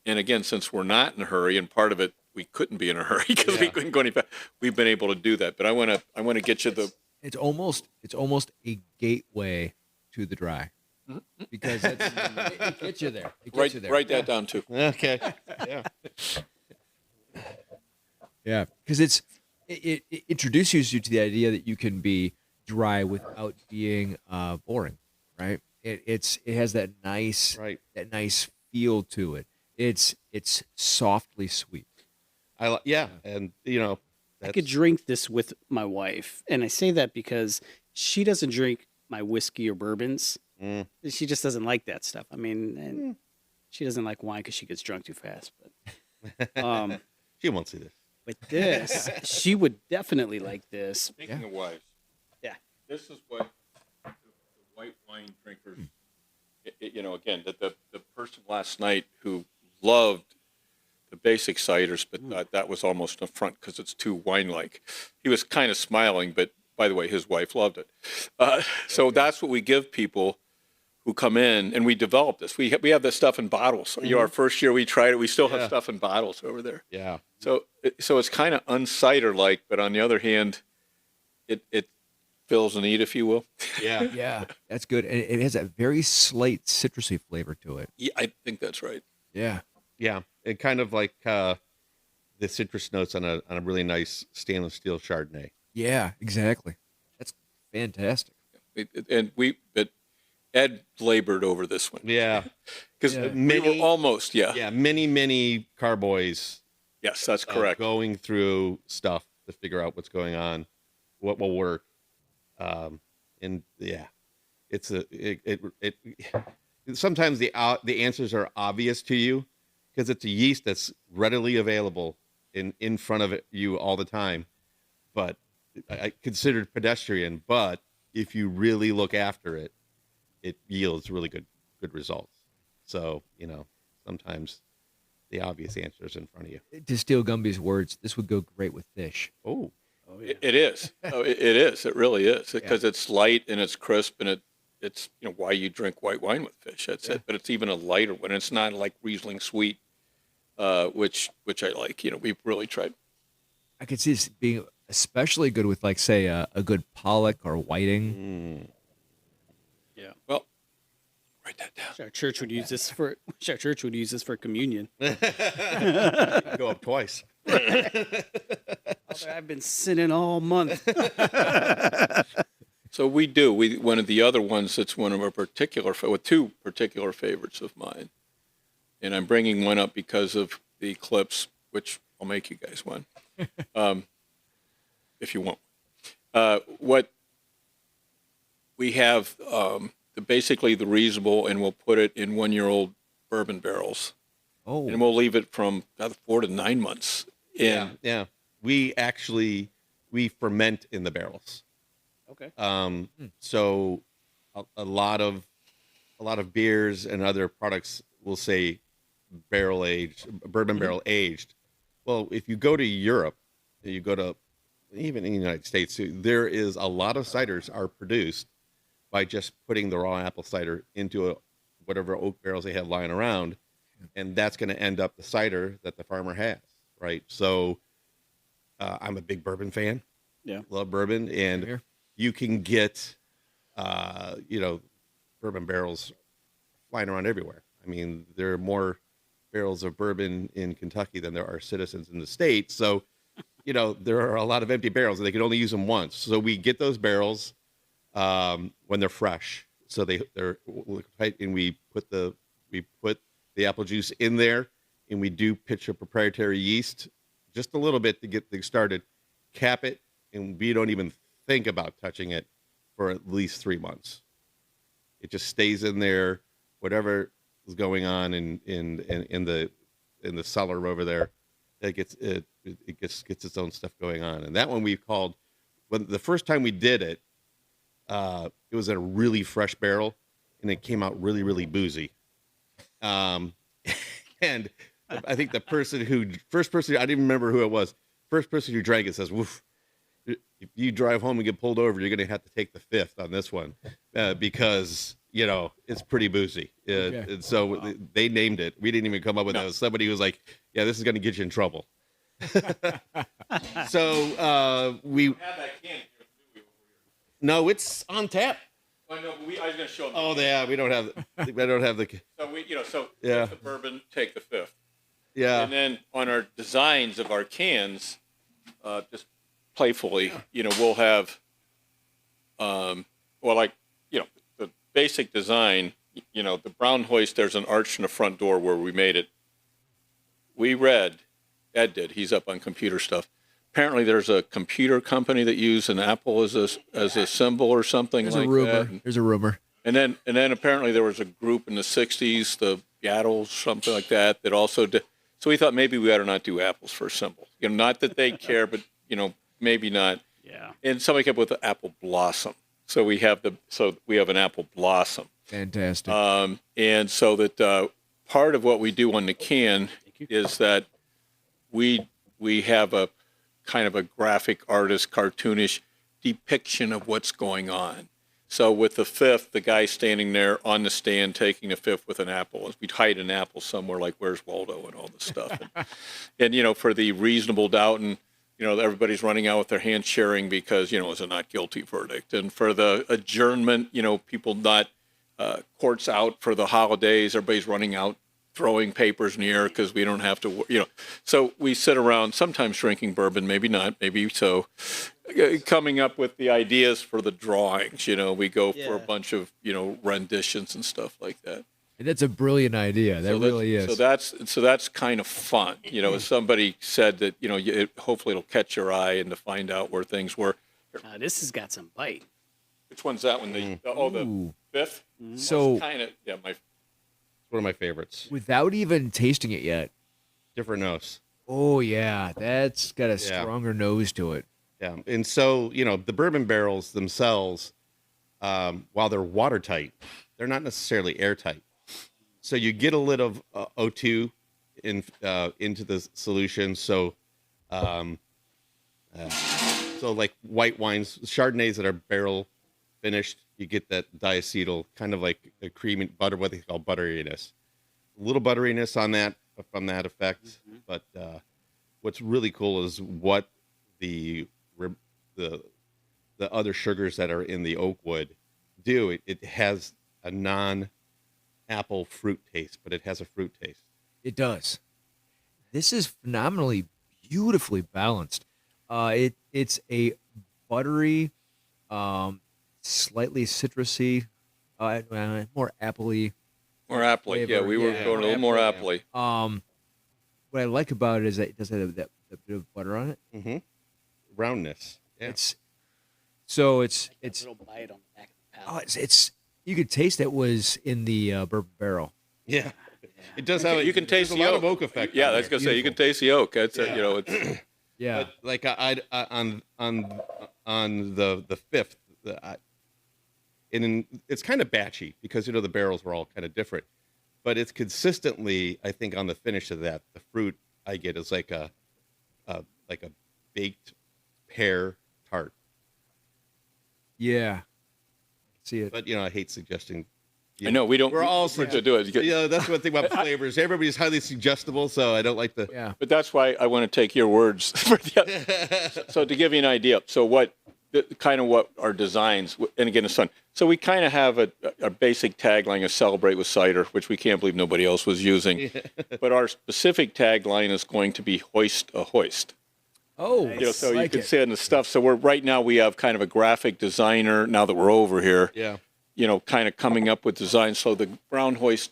And again, since we're not in a hurry, and part of it, we couldn't be in a hurry because we couldn't go any fast, we've been able to do that. But I want to get you It's almost a gateway to the dry, because it gets you there. It gets you there. write that down too. Okay. Yeah. Yeah, because it introduces you to the idea that you can be dry without being boring, right? It has that nice feel to it. It's softly sweet. And I could drink this with my wife, and I say that because she doesn't drink my whiskey or bourbons. She just doesn't like that stuff. I mean, and she doesn't like wine because she gets drunk too fast. But she won't see this. But this, she would definitely like this. Speaking of wives, Yeah. this is what the white wine drinkers, again, the person last night who loved the basic ciders, but that was almost an affront because it's too wine-like. He was kind of smiling, but by the way, his wife loved it. So that's what we give people who come in, and we develop this. We have this stuff in bottles. So, our first year we tried it. We still have stuff in bottles over there. Yeah. So it's kind of uncider-like, but on the other hand, it fills a need, if you will. Yeah. Yeah, that's good. And it has that very slight citrusy flavor to it. Yeah, I think that's right. Yeah. Yeah. It kind of like the citrus notes on a really nice stainless steel Chardonnay. Yeah, exactly. That's fantastic. But Ed labored over this one. Yeah. Because we were almost, Yeah. Many carboys. Yes, that's correct. Going through stuff to figure out what's going on, what will work. And yeah, it's sometimes the answers are obvious to you because it's a yeast that's readily available in front of you all the time. But I considered pedestrian, but if you really look after it, it yields really good results. So, sometimes the obvious answer is in front of you. To steal Gumby's words, this would go great with fish. Oh, It is. It is. It really is, because it's light and it's crisp, and it's why you drink white wine with fish. That's it. But it's even a lighter one. It's not like Riesling sweet, which I like. We've really tried. I could see this being especially good with, like, say, a good pollock or whiting. Yeah. Well, write that down. Our church would use this for communion. Go up twice. Father, I've been sinning all month. So we do. One of the other ones that's one of our two particular favorites of mine, and I'm bringing one up because of the eclipse, which I'll make you guys one, if you want. What we have, basically the reasonable, and we'll put it in 1-year-old bourbon barrels, and we'll leave it from 4 to 9 months. Yeah. We ferment in the barrels. Okay. So a lot of beers and other products will say barrel aged, bourbon barrel aged. Well, if you go to Europe, you go to even in the United States, there is a lot of ciders are produced by just putting the raw apple cider into whatever oak barrels they have lying around, and that's going to end up the cider that the farmer has, right? So I'm a big bourbon fan. Yeah, love bourbon, and you can get, bourbon barrels flying around everywhere. I mean, there are more barrels of bourbon in Kentucky than there are citizens in the state. So, there are a lot of empty barrels, and they can only use them once. So we get those barrels when they're fresh. So they're tight, and we put the apple juice in there, and we do pitch a proprietary yeast just a little bit to get things started, cap it, and we don't even think about touching it for at least 3 months. It just stays in there, whatever is going on in the cellar over there. It gets its own stuff going on. And that one we called, when the first time we did it, it was in a really fresh barrel, and it came out really, really boozy. And I think the first person, I didn't remember who it was, first person who drank it says, "Woof, if you drive home and get pulled over, you're going to have to take the fifth on this one because, it's pretty boozy." And so they named it. We didn't even come up with that. Somebody was like, "Yeah, this is going to get you in trouble." So we have that can here. No, it's on tap. I know, but I was going to show them. Oh, yeah, we don't have the. So Yeah. the bourbon, take the fifth. Yeah. And then on our designs of our cans, just playfully, we'll have, the basic design, the Brownhoist, there's an arch in the front door where we made it. Ed did, he's up on computer stuff. Apparently there's a computer company that used an apple as a symbol or something There's like a rumor. that. There's a rumor. And then apparently there was a group in the 60s, the Yaddles, something like that also did. So we thought maybe we ought to not do apples for a symbol. Not that they care, but, maybe not. Yeah. And somebody came up with the apple blossom. So we have an apple blossom. Fantastic. And so that part of what we do on the can is that we have a kind of a graphic artist, cartoonish depiction of what's going on. So with the fifth, the guy standing there on the stand taking a fifth with an apple. We'd hide an apple somewhere like Where's Waldo and all this stuff. And for the reasonable doubt, and everybody's running out with their hands sharing because it's a not guilty verdict. And for the adjournment, people not courts out for the holidays, everybody's running out throwing papers in the air because we don't have to, So we sit around, sometimes drinking bourbon, maybe not, maybe so, coming up with the ideas for the drawings. We go for a bunch of, renditions and stuff like that. And that's a brilliant idea. That really is. So that's kind of fun. As somebody said that, hopefully it'll catch your eye and to find out where things were. This has got some bite. Which one's that one? The fifth? So kind of, One of my favorites. without even tasting it yet. Different nose. Oh yeah, that's got a stronger nose to it. Yeah. And so, the bourbon barrels themselves, while they're watertight, they're not necessarily airtight. So you get a little of O2 into the solution. So, so like white wines, Chardonnays that are barrel finished, you get that diacetyl, kind of like a cream and butter, what they call butteriness. A little butteriness on that from that effect. Mm-hmm. But what's really cool is what the the other sugars that are in the oak wood do. It has a non-apple fruit taste, but it has a fruit taste. It does. This is phenomenally beautifully balanced. It's a buttery, slightly citrusy, more appley. More appley. Yeah, we were going a little more appley. What I like about it is that it does have that bit of butter on it. Mm-hmm. Roundness. Yeah. It's A little bite on the back of the palate. it's you could taste that was in the bourbon barrel. Yeah. It does have. You can taste there's the a lot oak. of oak effect. Yeah, on that's there. gonna say you can taste the oak. That's it's Yeah. But like on the fifth, it's kind of batchy because the barrels were all kind of different, but it's consistently, I think, on the finish of that, the fruit I get is like a baked pear tart. Yeah. See it. But I hate suggesting. I know we don't. We're all to do it. that's one thing about flavors. Everybody's highly suggestible, so I don't like the. Yeah. But that's why I want to take your words. So to give you an idea, so what our designs, and again, it's fun. So we kind of have a basic tagline of "Celebrate with Cider," which we can't believe nobody else was using. But our specific tagline is going to be "Hoist a Hoist." Oh, So you like can it. see it in the stuff. So right now we have kind of a graphic designer. Now that we're over here, Yeah. kind of coming up with designs. So the Brownhoist,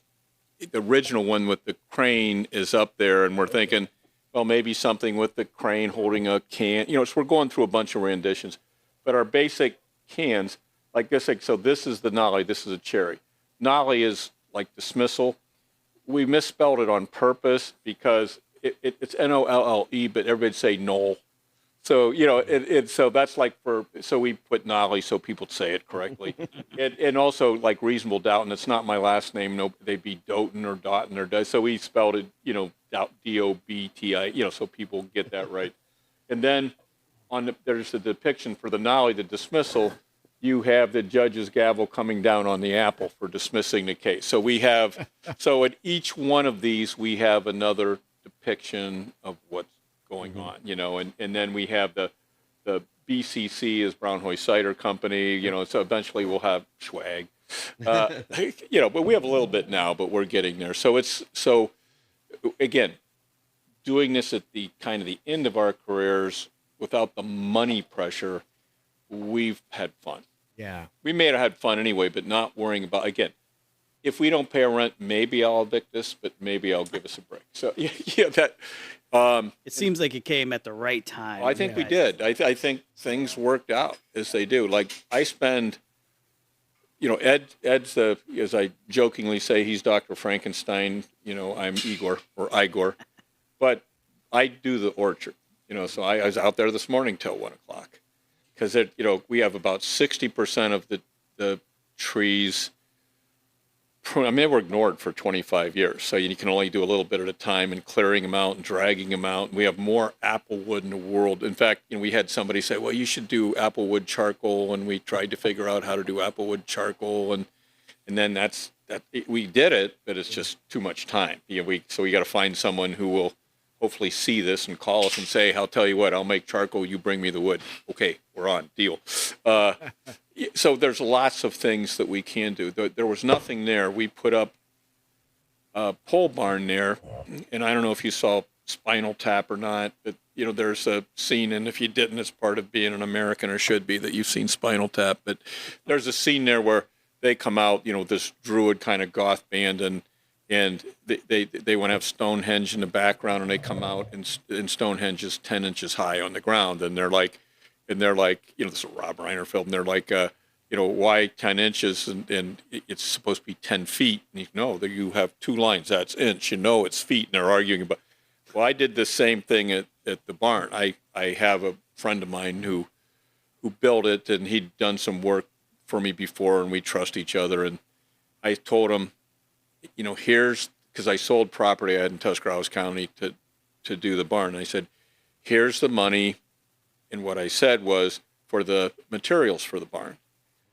the original one with the crane is up there, and we're thinking, well, maybe something with the crane holding a can. So we're going through a bunch of renditions. But our basic cans, like this, so this is the Nolly, this is a cherry. Nolly is like dismissal. We misspelled it on purpose because it's Nolle, but everybody'd say Knoll. So, so that's like so we put Nolly so people say it correctly. and also like reasonable doubt, and it's not my last name. No, they'd be Doughton or Doughton or so we spelled it, Dobti, so people get that right. And then there's the depiction for the Nolly, the dismissal. You have the judge's gavel coming down on the apple for dismissing the case. So we have, at each one of these, we have another depiction of what's going on, and then we have the BCC is Brownhoist Cider Company, so eventually we'll have swag, but we have a little bit now, but we're getting there. So again, doing this at the kind of the end of our careers without the money pressure, we've had fun. Yeah. We may have had fun anyway, but not worrying about, again, if we don't pay our rent, maybe I'll evict this, but maybe I'll give us a break. So that. It seems like it came at the right time. I think we did. I think things worked out as they do. Like I spend, Ed's as I jokingly say, he's Dr. Frankenstein. I'm Igor, but I do the orchard. So I was out there this morning till 1:00 because we have about 60% of the trees. They were ignored for 25 years, so you can only do a little bit at a time and clearing them out and dragging them out. We have more applewood in the world. In fact, we had somebody say, well, you should do applewood charcoal, and we tried to figure out how to do applewood charcoal, and then we did it, but it's just too much time. So we got to find someone who will hopefully see this and call us and say, I'll tell you what, I'll make charcoal, you bring me the wood. Okay, we're on, deal. So there's lots of things that we can do. There was nothing there. We put up a pole barn there, and I don't know if you saw Spinal Tap or not, but there's a scene, and if you didn't, it's part of being an American, or should be, that you've seen Spinal Tap. But there's a scene there where they come out, this druid kind of goth band, and they want to have Stonehenge in the background, and they come out, and Stonehenge is 10 inches high on the ground, and they're like, this is a Rob Reiner film. They're like, why 10 inches and it's supposed to be 10 feet? And that you have two lines. That's inch. It's feet. And they're arguing about. Well, I did the same thing at the barn. I have a friend of mine who built it, and he'd done some work for me before, and we trust each other. And I told him, here's, because I sold property I had in Tuscarawas County to do the barn. And I said, here's the money. And what I said was for the materials for the barn.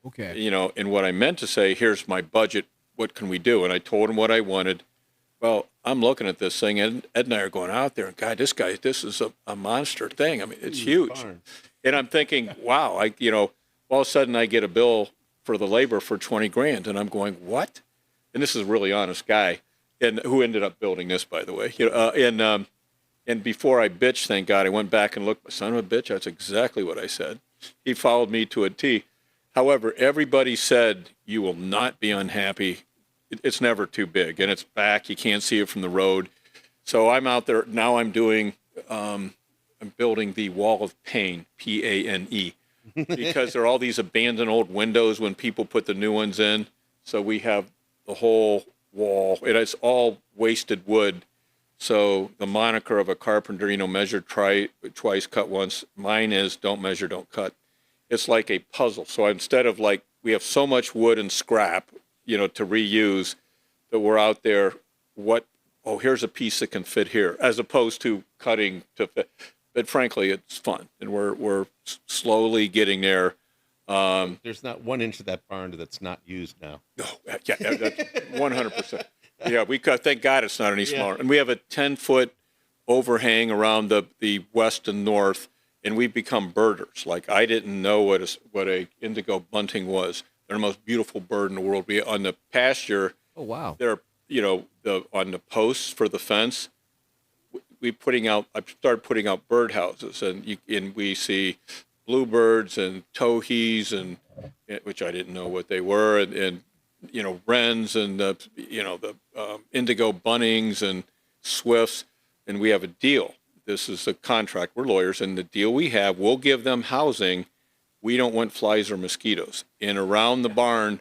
Okay. You know, and what I meant to say, here's my budget. What can we do? And I told him what I wanted. Well, I'm looking at this thing, and Ed and I are going out there, and God, this is a monster thing. I mean, it's huge. Barn. And I'm thinking, wow, all of a sudden I get a bill for the labor for $20,000, and I'm going, what? And this is a really honest guy, and who ended up building this, by the way. And before I bitched, thank God, I went back and looked. Son of a bitch, that's exactly what I said. He followed me to a T. However, everybody said you will not be unhappy. It's never too big, and it's back. You can't see it from the road. So I'm out there now. I'm doing. I'm building the wall of pain, P-A-N-E, because there are all these abandoned old windows when people put the new ones in. So we have the whole wall. It's all wasted wood. So the moniker of a carpenter, measure twice, cut once. Mine is don't measure, don't cut. It's like a puzzle. So instead of we have so much wood and scrap, to reuse, that we're out there, here's a piece that can fit here, as opposed to cutting to fit. But frankly, it's fun, and we're slowly getting there. There's not 1 inch of that barn that's not used now. No, yeah, that's 100%. Yeah, we cut. Thank God it's not any smaller. And we have a 10-foot overhang around the west and north, and we've become birders. Like, I didn't know what a indigo bunting was. They're the most beautiful bird in the world. We on the pasture. Oh wow. They're on the posts for the fence. I started putting out birdhouses, and we see bluebirds and towhees, and which I didn't know what they were, and wrens and the indigo buntings and swifts, and we have a deal. This is a contract. We're lawyers, and the deal we have, we'll give them housing. We don't want flies or mosquitoes. And around the barn,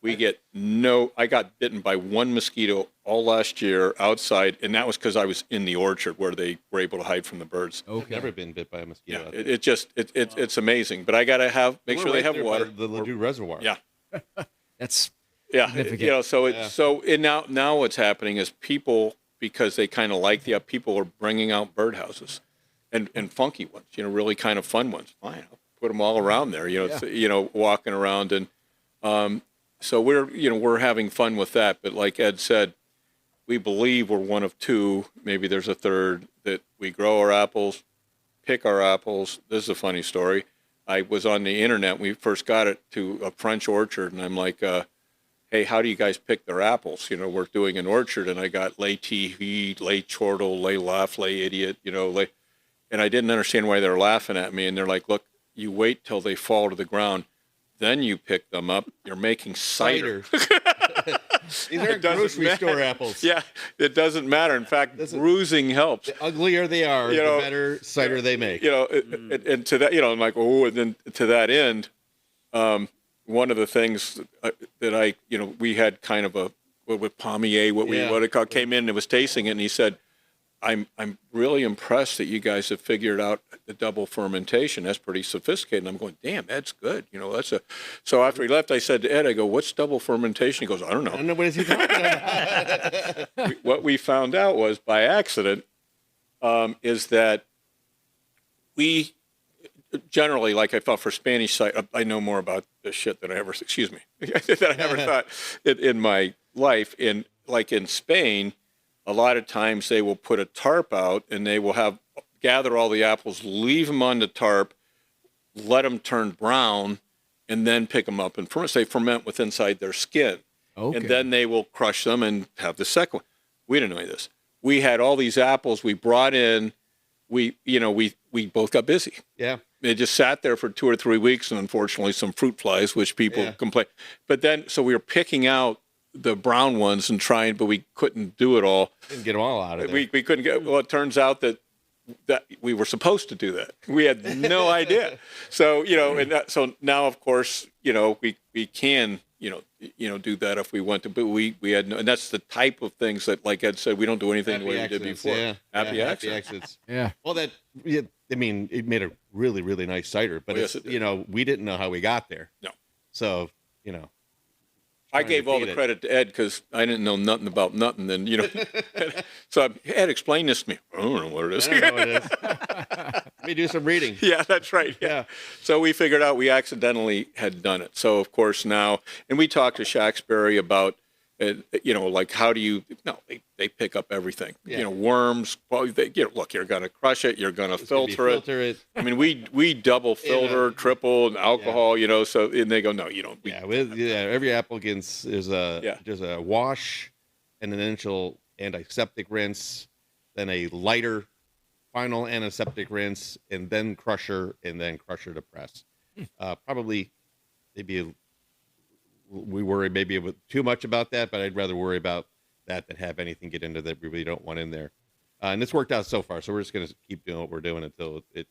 we get I got bitten by one mosquito all last year outside, and that was because I was in the orchard where they were able to hide from the birds. I've never been bit by a mosquito. Yeah, it's amazing. But I got to make sure they have water. The Ladue Reservoir. Yeah. That's significant. So now what's happening is people, because they kind of like people are bringing out birdhouses and funky ones, really kind of fun ones. Fine, I'll put them all around there, walking around. And so we're having fun with that. But like Ed said, we believe we're one of two, maybe there's a third, that we grow our apples, pick our apples. This is a funny story. I was on the internet. We first got it to a French orchard, and I'm like, hey, how do you guys pick their apples? We're doing an orchard, and I got lay tee, lay chortle, lay laugh, lay idiot, and I didn't understand why they were laughing at me. And they're like, look, you wait till they fall to the ground, then you pick them up. You're making cider. These aren't grocery store apples. Yeah, it doesn't matter. In fact, bruising helps. The uglier they are, the better cider they make. And to that, I'm like, oh, and then to that end, one of the things that I, we had kind of with Pommier, what it called, came in and was tasting it, and he said, I'm really impressed that you guys have figured out the double fermentation. That's pretty sophisticated. And I'm going, damn, Ed's good. So after he left, I said to Ed, I go, what's double fermentation? He goes, I don't know. I don't know what is he talking about. What we found out was by accident, is that we generally, like I thought for Spanish cider, I know more about this shit than I ever, that I ever thought in my life. Like in Spain, a lot of times they will put a tarp out and they will gather all the apples, leave them on the tarp, let them turn brown, and then pick them up and ferment. So they ferment with inside their skin. Okay. And then they will crush them and have the second one. We didn't know any of this. We had all these apples we brought in. We both got busy. Yeah. They just sat there for 2 or 3 weeks, and unfortunately some fruit flies, which people complain. But then, so we were picking out the brown ones and trying, but we couldn't do it all. Didn't get them all out of there. We couldn't get. Well, it turns out that we were supposed to do that. We had no idea. So so now of course we can do that if we want to. But we had no, and that's the type of things that, like Ed said, we don't do anything the way we did before. Yeah. Happy accidents. Yeah. Well, I mean, it made a really, really nice cider, but Yes, it did. we didn't know how we got there. No. So I trying to gave all feed the it. credit to Ed because I didn't know nothing about nothing. Then so Ed explained this to me. I don't know what it is. I don't know what it is. Let me do some reading. Yeah, that's right. Yeah. So we figured out we accidentally had done it. So of course now, and we talked to Shaxberry about, like how do you? No, they pick up everything. Yeah. Worms. Well, look, you're going to crush it. You're going to filter it. I mean, we double filter, triple, and alcohol. So and they go, no, you don't. Every applicant there's a wash and an initial antiseptic rinse, then a lighter final antiseptic rinse, and then crusher to press. Probably maybe we worry maybe too much about that, but I'd rather worry about that than have anything get into that we really don't want in there. And it's worked out so far, so we're just going to keep doing what we're doing until it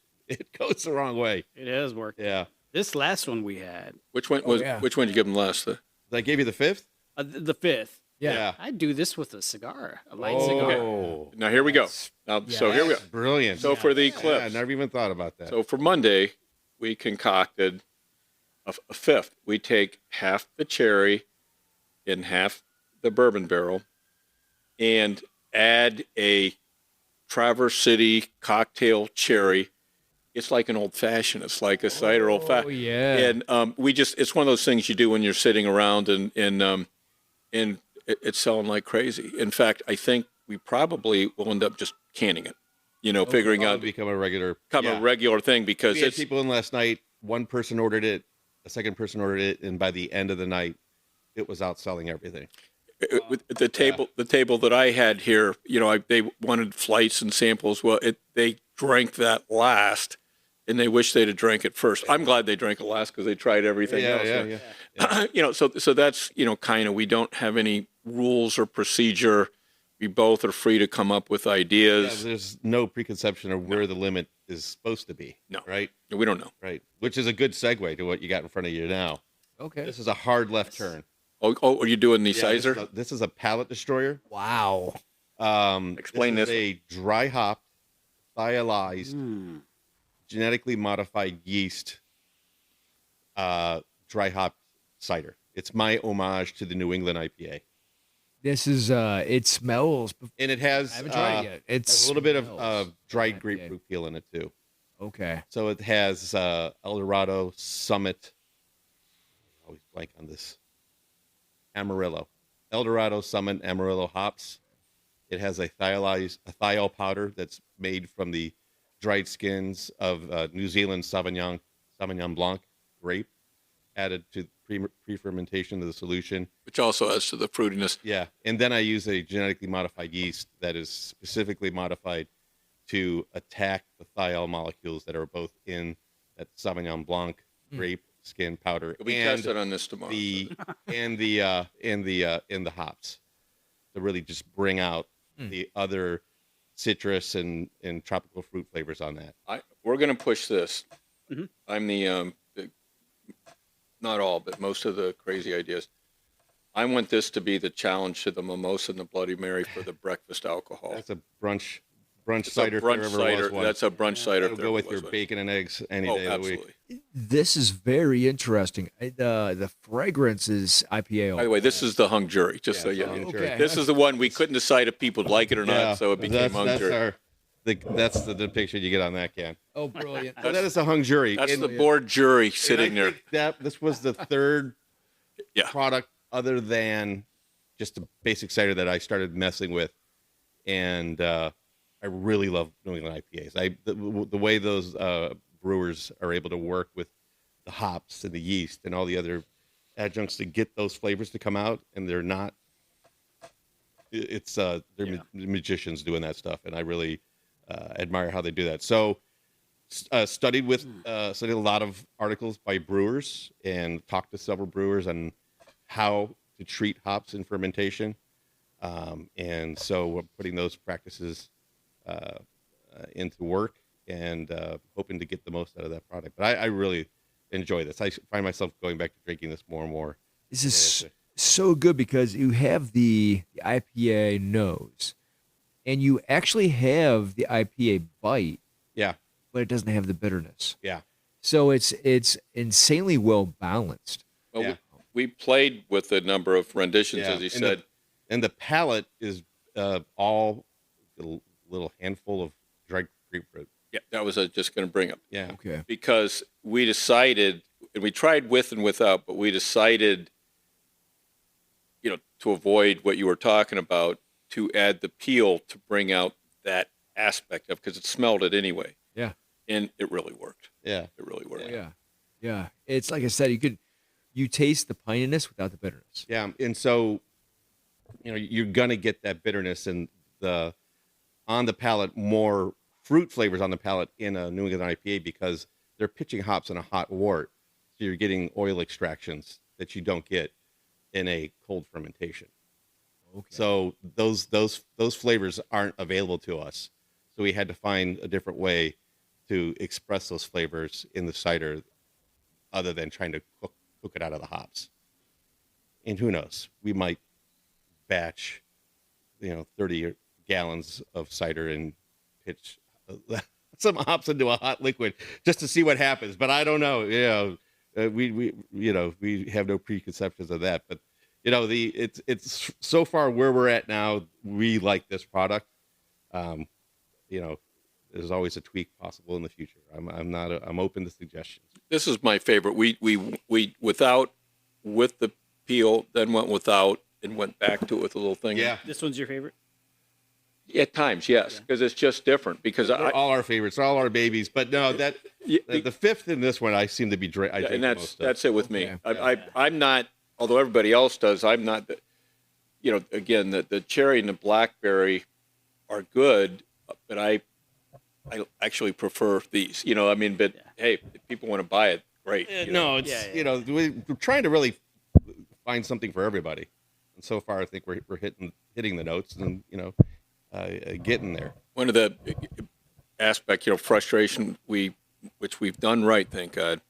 goes the wrong way. It has worked. Yeah. This last one we had. Which one was? Which one did you give them last? Did I give you the 5th? The 5th. Yeah. I do this with a cigar, a light cigar. Oh, Now here we go. So here we go. brilliant. So for the I Eclipse. never even thought about that. So for Monday, we concocted a 5th. We take half the cherry in half the bourbon barrel and add a Traverse City cocktail cherry. It's like an old fashioned. It's like a cider old fashioned. Oh yeah. And it's one of those things you do when you're sitting around and it's selling like crazy. In fact, I think we probably will end up just canning it. Figuring out become a regular thing because we had it's people in last night. One person ordered it, a second person ordered it, and by the end of the night, it was outselling everything. with the table that I had here. They wanted flights and samples. Well, they drank that last, and they wish they'd have drank it first. I'm glad they drank it last because they tried everything else. Yeah. So that's kind of, we don't have any rules or procedure. We both are free to come up with ideas. There's no preconception of where the limit is supposed to be. No. Right? We don't know. Right. Which is a good segue to what you got in front of you now. Okay. This is a hard left turn. Oh, are you doing the Yeah, sizer? this is a palate destroyer. Wow. Explain this. Is a dry hop, thiolized, genetically modified yeast, dry hop cider. It's my homage to the New England IPA. This is it smells. And it has I haven't tried it yet. has a little bit smells of dried like grapefruit peel in it too. Okay. So it has El Dorado, Summit. I always blank on this. Amarillo, El Dorado, Summit, Amarillo hops. It has a thiol powder that's made from the dried skins of New Zealand Sauvignon Blanc grape, added to pre-fermentation of the solution. Which also adds to the fruitiness. Yeah, and then I use a genetically modified yeast that is specifically modified to attack the thiol molecules that are both in that Sauvignon Blanc grape skin powder We test it on this tomorrow. in the hops to really just bring out the other citrus and tropical fruit flavors on that. We're going to push this. I'm the not all, but most of the crazy ideas. I want this to be the challenge to the mimosa and the Bloody Mary for the breakfast alcohol. That's a brunch It's cider. a if there brunch ever cider. was one. That's a brunch cider. That'll go with your bacon and eggs any Oh, day of the week. absolutely. This is very interesting. The fragrance is IPA. By the way, this is the hung jury, just so you know. hung jury. Okay. This is the one we couldn't decide if people would like it or not, Yeah, so it became hung jury. that's the depiction you get on that can. Oh, brilliant. So that is a hung jury. That's And- the board jury and I sitting there. think this was the third Yeah. product other than just a basic cider that I started messing with, and I really love New England IPAs. The way those brewers are able to work with the hops and the yeast and all the other adjuncts to get those flavors to come out, and they're not. They're magicians doing that stuff, and I really admire how they do that. So, studied a lot of articles by brewers and talked to several brewers on how to treat hops in fermentation, and so we're putting those practices into work and hoping to get the most out of that product. But I really enjoy this. I find myself going back to drinking this more and more. This is so good because you have the IPA nose, and you actually have the IPA bite, Yeah, but it doesn't have the bitterness. yeah. So it's insanely well balanced. Well, Yeah. we played with a number of renditions, as you and said. and the palate is all a little handful of dried grapefruit. Yeah, that was just going to bring up. Yeah. Okay. Because we decided, and we tried with and without, but we decided, to avoid what you were talking about, to add the peel to bring out that aspect of, because it smelled it anyway. Yeah. And it really worked. Yeah. It really worked. Yeah. Yeah. It's like I said, you taste the pininess without the bitterness. Yeah. And so, you're gonna get that bitterness and on the palate, more fruit flavors on the palate in a New England IPA because they're pitching hops in a hot wort. So you're getting oil extractions that you don't get in a cold fermentation. Okay. So those flavors aren't available to us. So we had to find a different way to express those flavors in the cider other than trying to cook it out of the hops. And who knows, we might batch, 30 gallons of cider and pitch some hops into a hot liquid just to see what happens. But I don't know. We have no preconceptions of that. But it's so far where we're at now. We like this product. There's always a tweak possible in the future. I'm open to suggestions. This is my favorite. We with the peel, then went without, and went back to it with a little thing. Yeah. This one's your favorite? At times, yes, because it's just different. Because They're all our favorites, they're all our babies. But no, the fifth in this one, I seem to be drink and most of. that's it with me. Okay. I'm not, although everybody else does. I'm not. Again, the cherry and the blackberry are good, but I actually prefer these. But hey, if people want to buy it, great. We're trying to really find something for everybody, and so far I think we're hitting the notes and getting there. One of the aspects, frustration, which we've done right, thank God.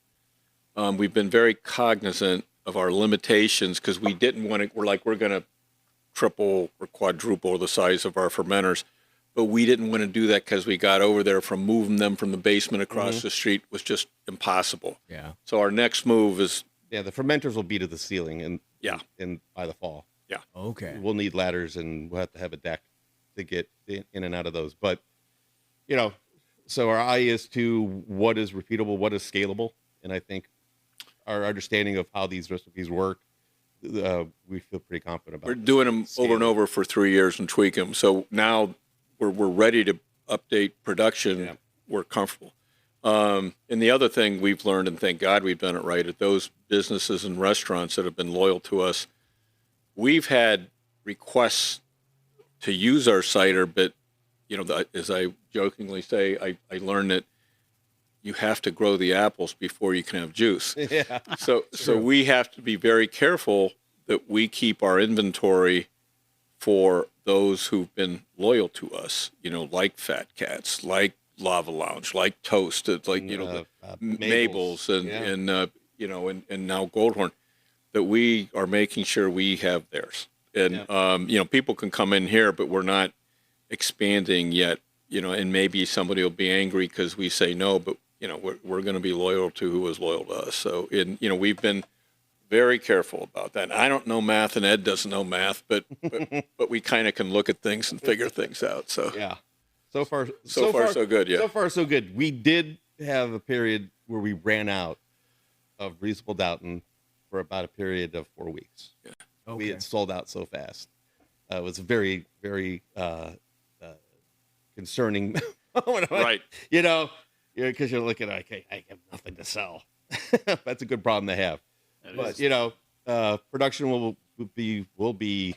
We've been very cognizant of our limitations because we didn't want to. We're going to triple or quadruple the size of our fermenters, but we didn't want to do that because we got over there from moving them from the basement across the street was just impossible. Yeah. So our next move is the fermenters will be to the ceiling and by the fall. Yeah. Okay. We'll need ladders and we'll have to have a deck to get in and out of those. But, so our eye is to what is repeatable, what is scalable. And I think our understanding of how these recipes work, we feel pretty confident about. We're doing them over and over for 3 years and tweak them. So now we're ready to update production. Yeah. We're comfortable. And the other thing we've learned, and thank God we've done it right, at those businesses and restaurants that have been loyal to us, we've had requests to use our cider, but, as I jokingly say, I learned that you have to grow the apples before you can have juice. Yeah. So we have to be very careful that we keep our inventory for those who've been loyal to us, like Fat Cats, like Lava Lounge, like Toast, like Mabel's and now Goldhorn, that we are making sure we have theirs. And people can come in here, but we're not expanding yet. And maybe somebody will be angry because we say no, but we're going to be loyal to who is loyal to us. So we've been very careful about that. And I don't know math, and Ed doesn't know math, but we kind of can look at things and figure things out. So yeah. So far, so good. Yeah. So far, so good. We did have a period where we ran out of reasonable Downton for about a period of 4 weeks. Yeah. Okay. We had sold out so fast. It was very, very concerning. Right. Because you're looking at, okay, I have nothing to sell. That's a good problem to have. But production will be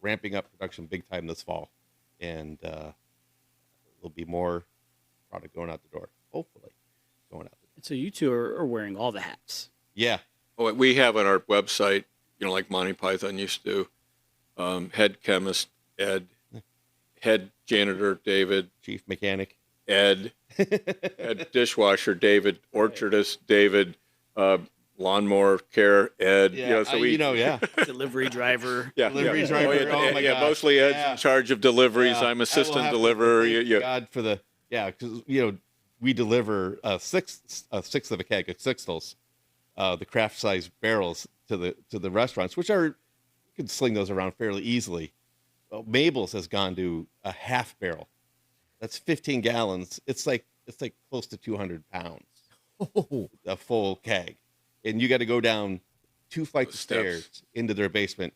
ramping up production big time this fall. And there'll be more product going out the door, hopefully, going out the door. So you two are wearing all the hats. Yeah. Oh, we have on our website, like Monty Python used to, head chemist, Ed, head janitor, David, chief mechanic, Ed, head dishwasher, David, orchardist, David, lawnmower care, Ed. Yeah, delivery driver. Delivery driver. Oh my God. Mostly Ed's in charge of deliveries. Yeah. I'm assistant deliverer. God for because we deliver a sixth of a keg of Sixtels the craft size barrels to the restaurants, which are, you can sling those around fairly easily. Well, Mabel's has gone to a half barrel. That's 15 gallons. It's like close to 200 pounds, a full keg, and you got to go down 2 flights of stairs into their basement.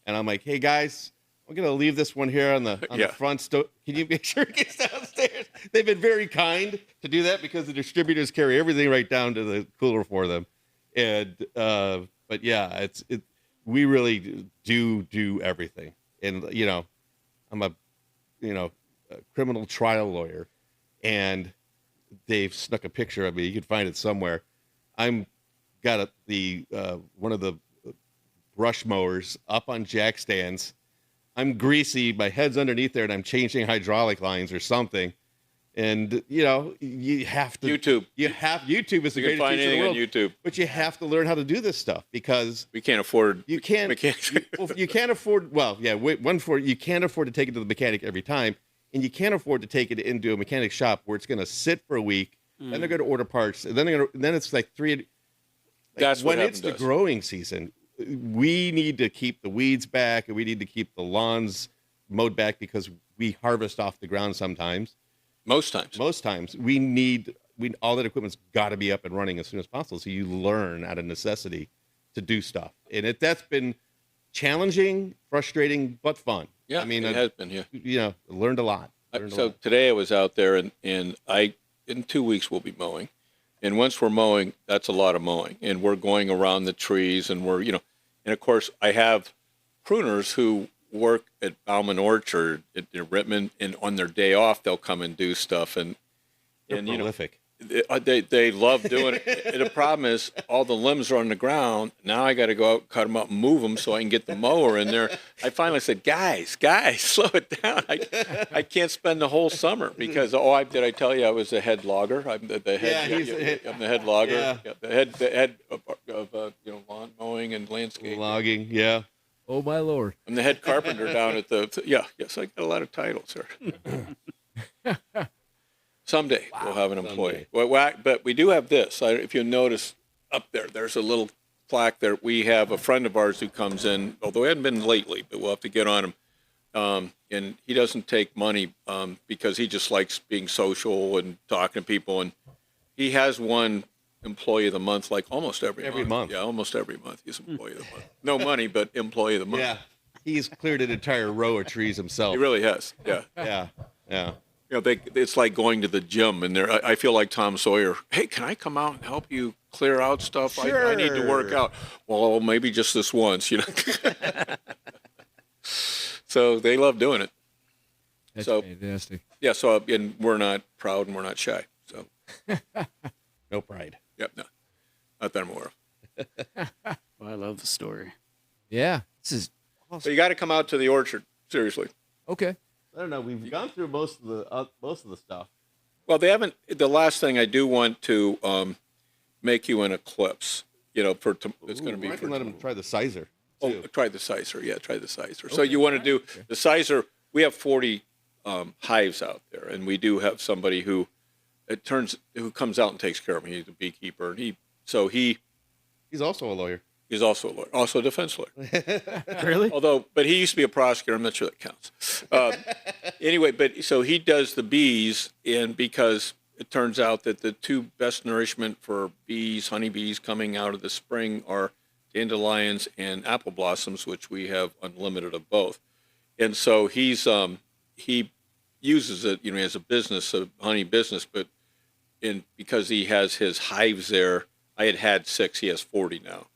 And I'm like, hey guys, I'm gonna leave this one here on the front stove. Can you make sure it gets downstairs? They've been very kind to do that because the distributors carry everything right down to the cooler for them. And but yeah, we really do everything. And I'm a criminal trial lawyer, and they've snuck a picture of me. You can find it somewhere. I'm got one of the brush mowers up on jack stands. I'm greasy, my head's underneath there, and I'm changing hydraulic lines or something. And you have to YouTube is the greatest teacher in the world. On YouTube. But you have to learn how to do this stuff because we can't afford. You can't afford. Well, yeah, you can't afford to take it to the mechanic every time, and you can't afford to take it into a mechanic shop where it's going to sit for a week. Then they're going to order parts, and then it's like three. That's when it's the growing season. We need to keep the weeds back, and we need to keep the lawns mowed back because we harvest off the ground sometimes. Most times, all that equipment's got to be up and running as soon as possible. So you learn out of necessity to do stuff, and that's been challenging, frustrating, but fun. Yeah, I mean, it has been. Yeah, learned a lot. Today I was out there, and in 2 weeks we'll be mowing, and once we're mowing, that's a lot of mowing, and we're going around the trees, and we're and of course I have pruners who work at Bauman Orchard in Rittman, and on their day off they'll come and do stuff, and prolific. They love doing it. And the problem is all the limbs are on the ground. Now I got to go out, cut them up, and move them so I can get the mower in there. I finally said, guys, slow it down. I can't spend the whole summer because did I tell you I was the head logger? I'm the head. I'm the head logger. Yeah. The head of lawn mowing and landscaping. Logging. Yeah. Oh my Lord! I'm the head carpenter down at yes, I got a lot of titles here. Someday we'll have an employee. Well, but we do have this. If you notice up there, there's a little plaque there. We have a friend of ours who comes in, although he hasn't been lately, but we'll have to get on him. And he doesn't take money because he just likes being social and talking to people. And he has one employee of the month, like almost every month. Yeah, almost every month he's employee of the month. No money, but employee of the month. Yeah, he's cleared an entire row of trees himself. He really has. Yeah. Yeah. It's like going to the gym, and I feel like Tom Sawyer. Hey, can I come out and help you clear out stuff? Sure. I need to work out. Well, maybe just this once, So they love doing it. That's fantastic. Yeah. So and we're not proud and we're not shy. So no pride. Yep. No, not that I'm aware of. Well, I love the story. Yeah, this is awesome. So you got to come out to the orchard. Seriously. Okay. I don't know. We've gone through most of the stuff. Well, they haven't. The last thing I do want to make you an eclipse. It's going to be. I can let them try the cider. Oh, try the cider. Yeah, try the cider. Okay. So you want to do the cider? We have 40 hives out there, and we do have somebody who comes out and takes care of me. He's a beekeeper, and he's also a lawyer. He's also a lawyer, also a defense lawyer. Really? But he used to be a prosecutor. I'm not sure that counts. Anyway, but so he does the bees, and because it turns out that the two best nourishment for bees, honeybees coming out of the spring are dandelions and apple blossoms, which we have unlimited of both. And so he uses it, he has a business, a honey business, but because he has his hives there, I had 6, he has 40 now.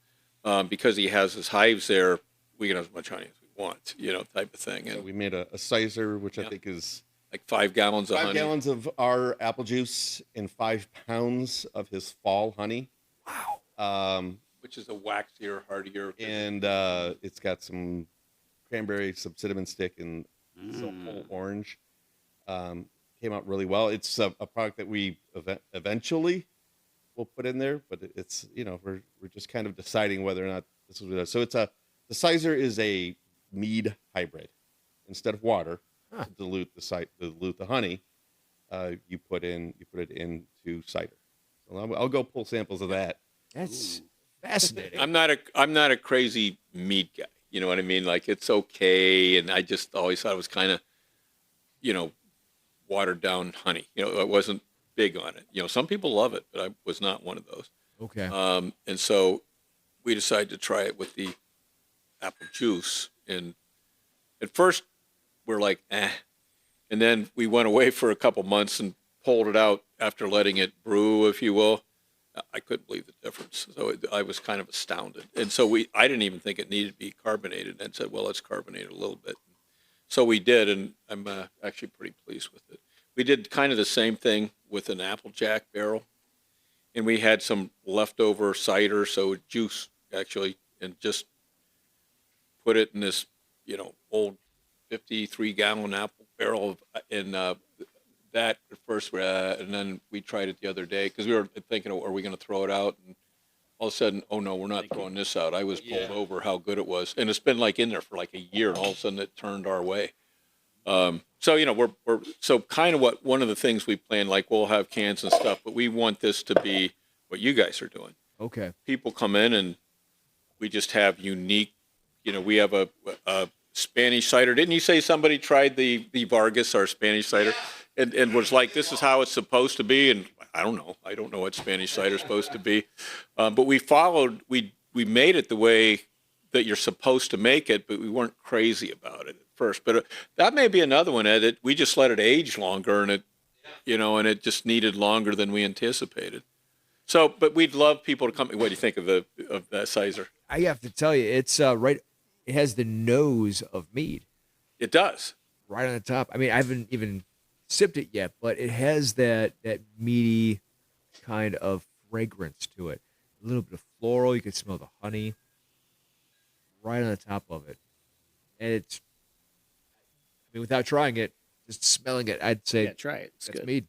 Because he has his hives there, we can have as much honey as we want, type of thing. And so we made a cider, which I think is like 5 gallons of honey. 5 gallons of our apple juice and 5 pounds of his fall honey. Wow. Which is a waxier, hardier. And it's got some cranberry, some cinnamon stick, and some whole orange. Came out really well. It's a product that we eventually will put in there, but it's we're just kind of deciding whether or not this will do that. So the cider is a mead hybrid. Instead of water to dilute the honey, you put it into cider. So I'll go pull samples of that. That's Fascinating. I'm not a crazy meat guy. You know what I mean? Like it's okay, and I just always thought it was kind of, watered down honey. I wasn't big on it. Some people love it, but I was not one of those. Okay. And so we decided to try it with the apple juice. And at first we're like, eh. And then we went away for a couple months and pulled it out after letting it brew, if you will. I couldn't believe the difference. So I was kind of astounded. And so I didn't even think it needed to be carbonated, and said, well, let's carbonate it a little bit. So we did, and I'm actually pretty pleased with it. We did kind of the same thing with an Applejack barrel, and we had some leftover cider, so juice actually, and just put it in this, old 53-gallon apple barrel, and that at first, and then we tried it the other day because we were thinking, are we going to throw it out? And all of a sudden, oh no, we're not throwing this out. I was bowled over how good it was, and it's been like in there for like a year, and all of a sudden it turned our way. So we're so kind of one of the things we plan, like we'll have cans and stuff, but we want this to be what you guys are doing. Okay. People come in and we just have unique. We have a Spanish cider. Didn't you say somebody tried the Vargas, our Spanish cider, and was like, this is how it's supposed to be? And I don't know what Spanish cider is supposed to be, but we made it the way that you're supposed to make it, but we weren't crazy about it at first. But that may be another one, Ed. We just let it age longer, and it just needed longer than we anticipated. So, but we'd love people to come. What do you think of that Sizer? I have to tell you, it's right. It has the nose of mead. It does. Right on the top. I mean, I haven't even sipped it yet, but it has that meaty kind of fragrance to it. A little bit of floral. You can smell the honey right on the top of it. And it's, I mean, without trying it, just smelling it, I'd say, try it. It's that's good. mead.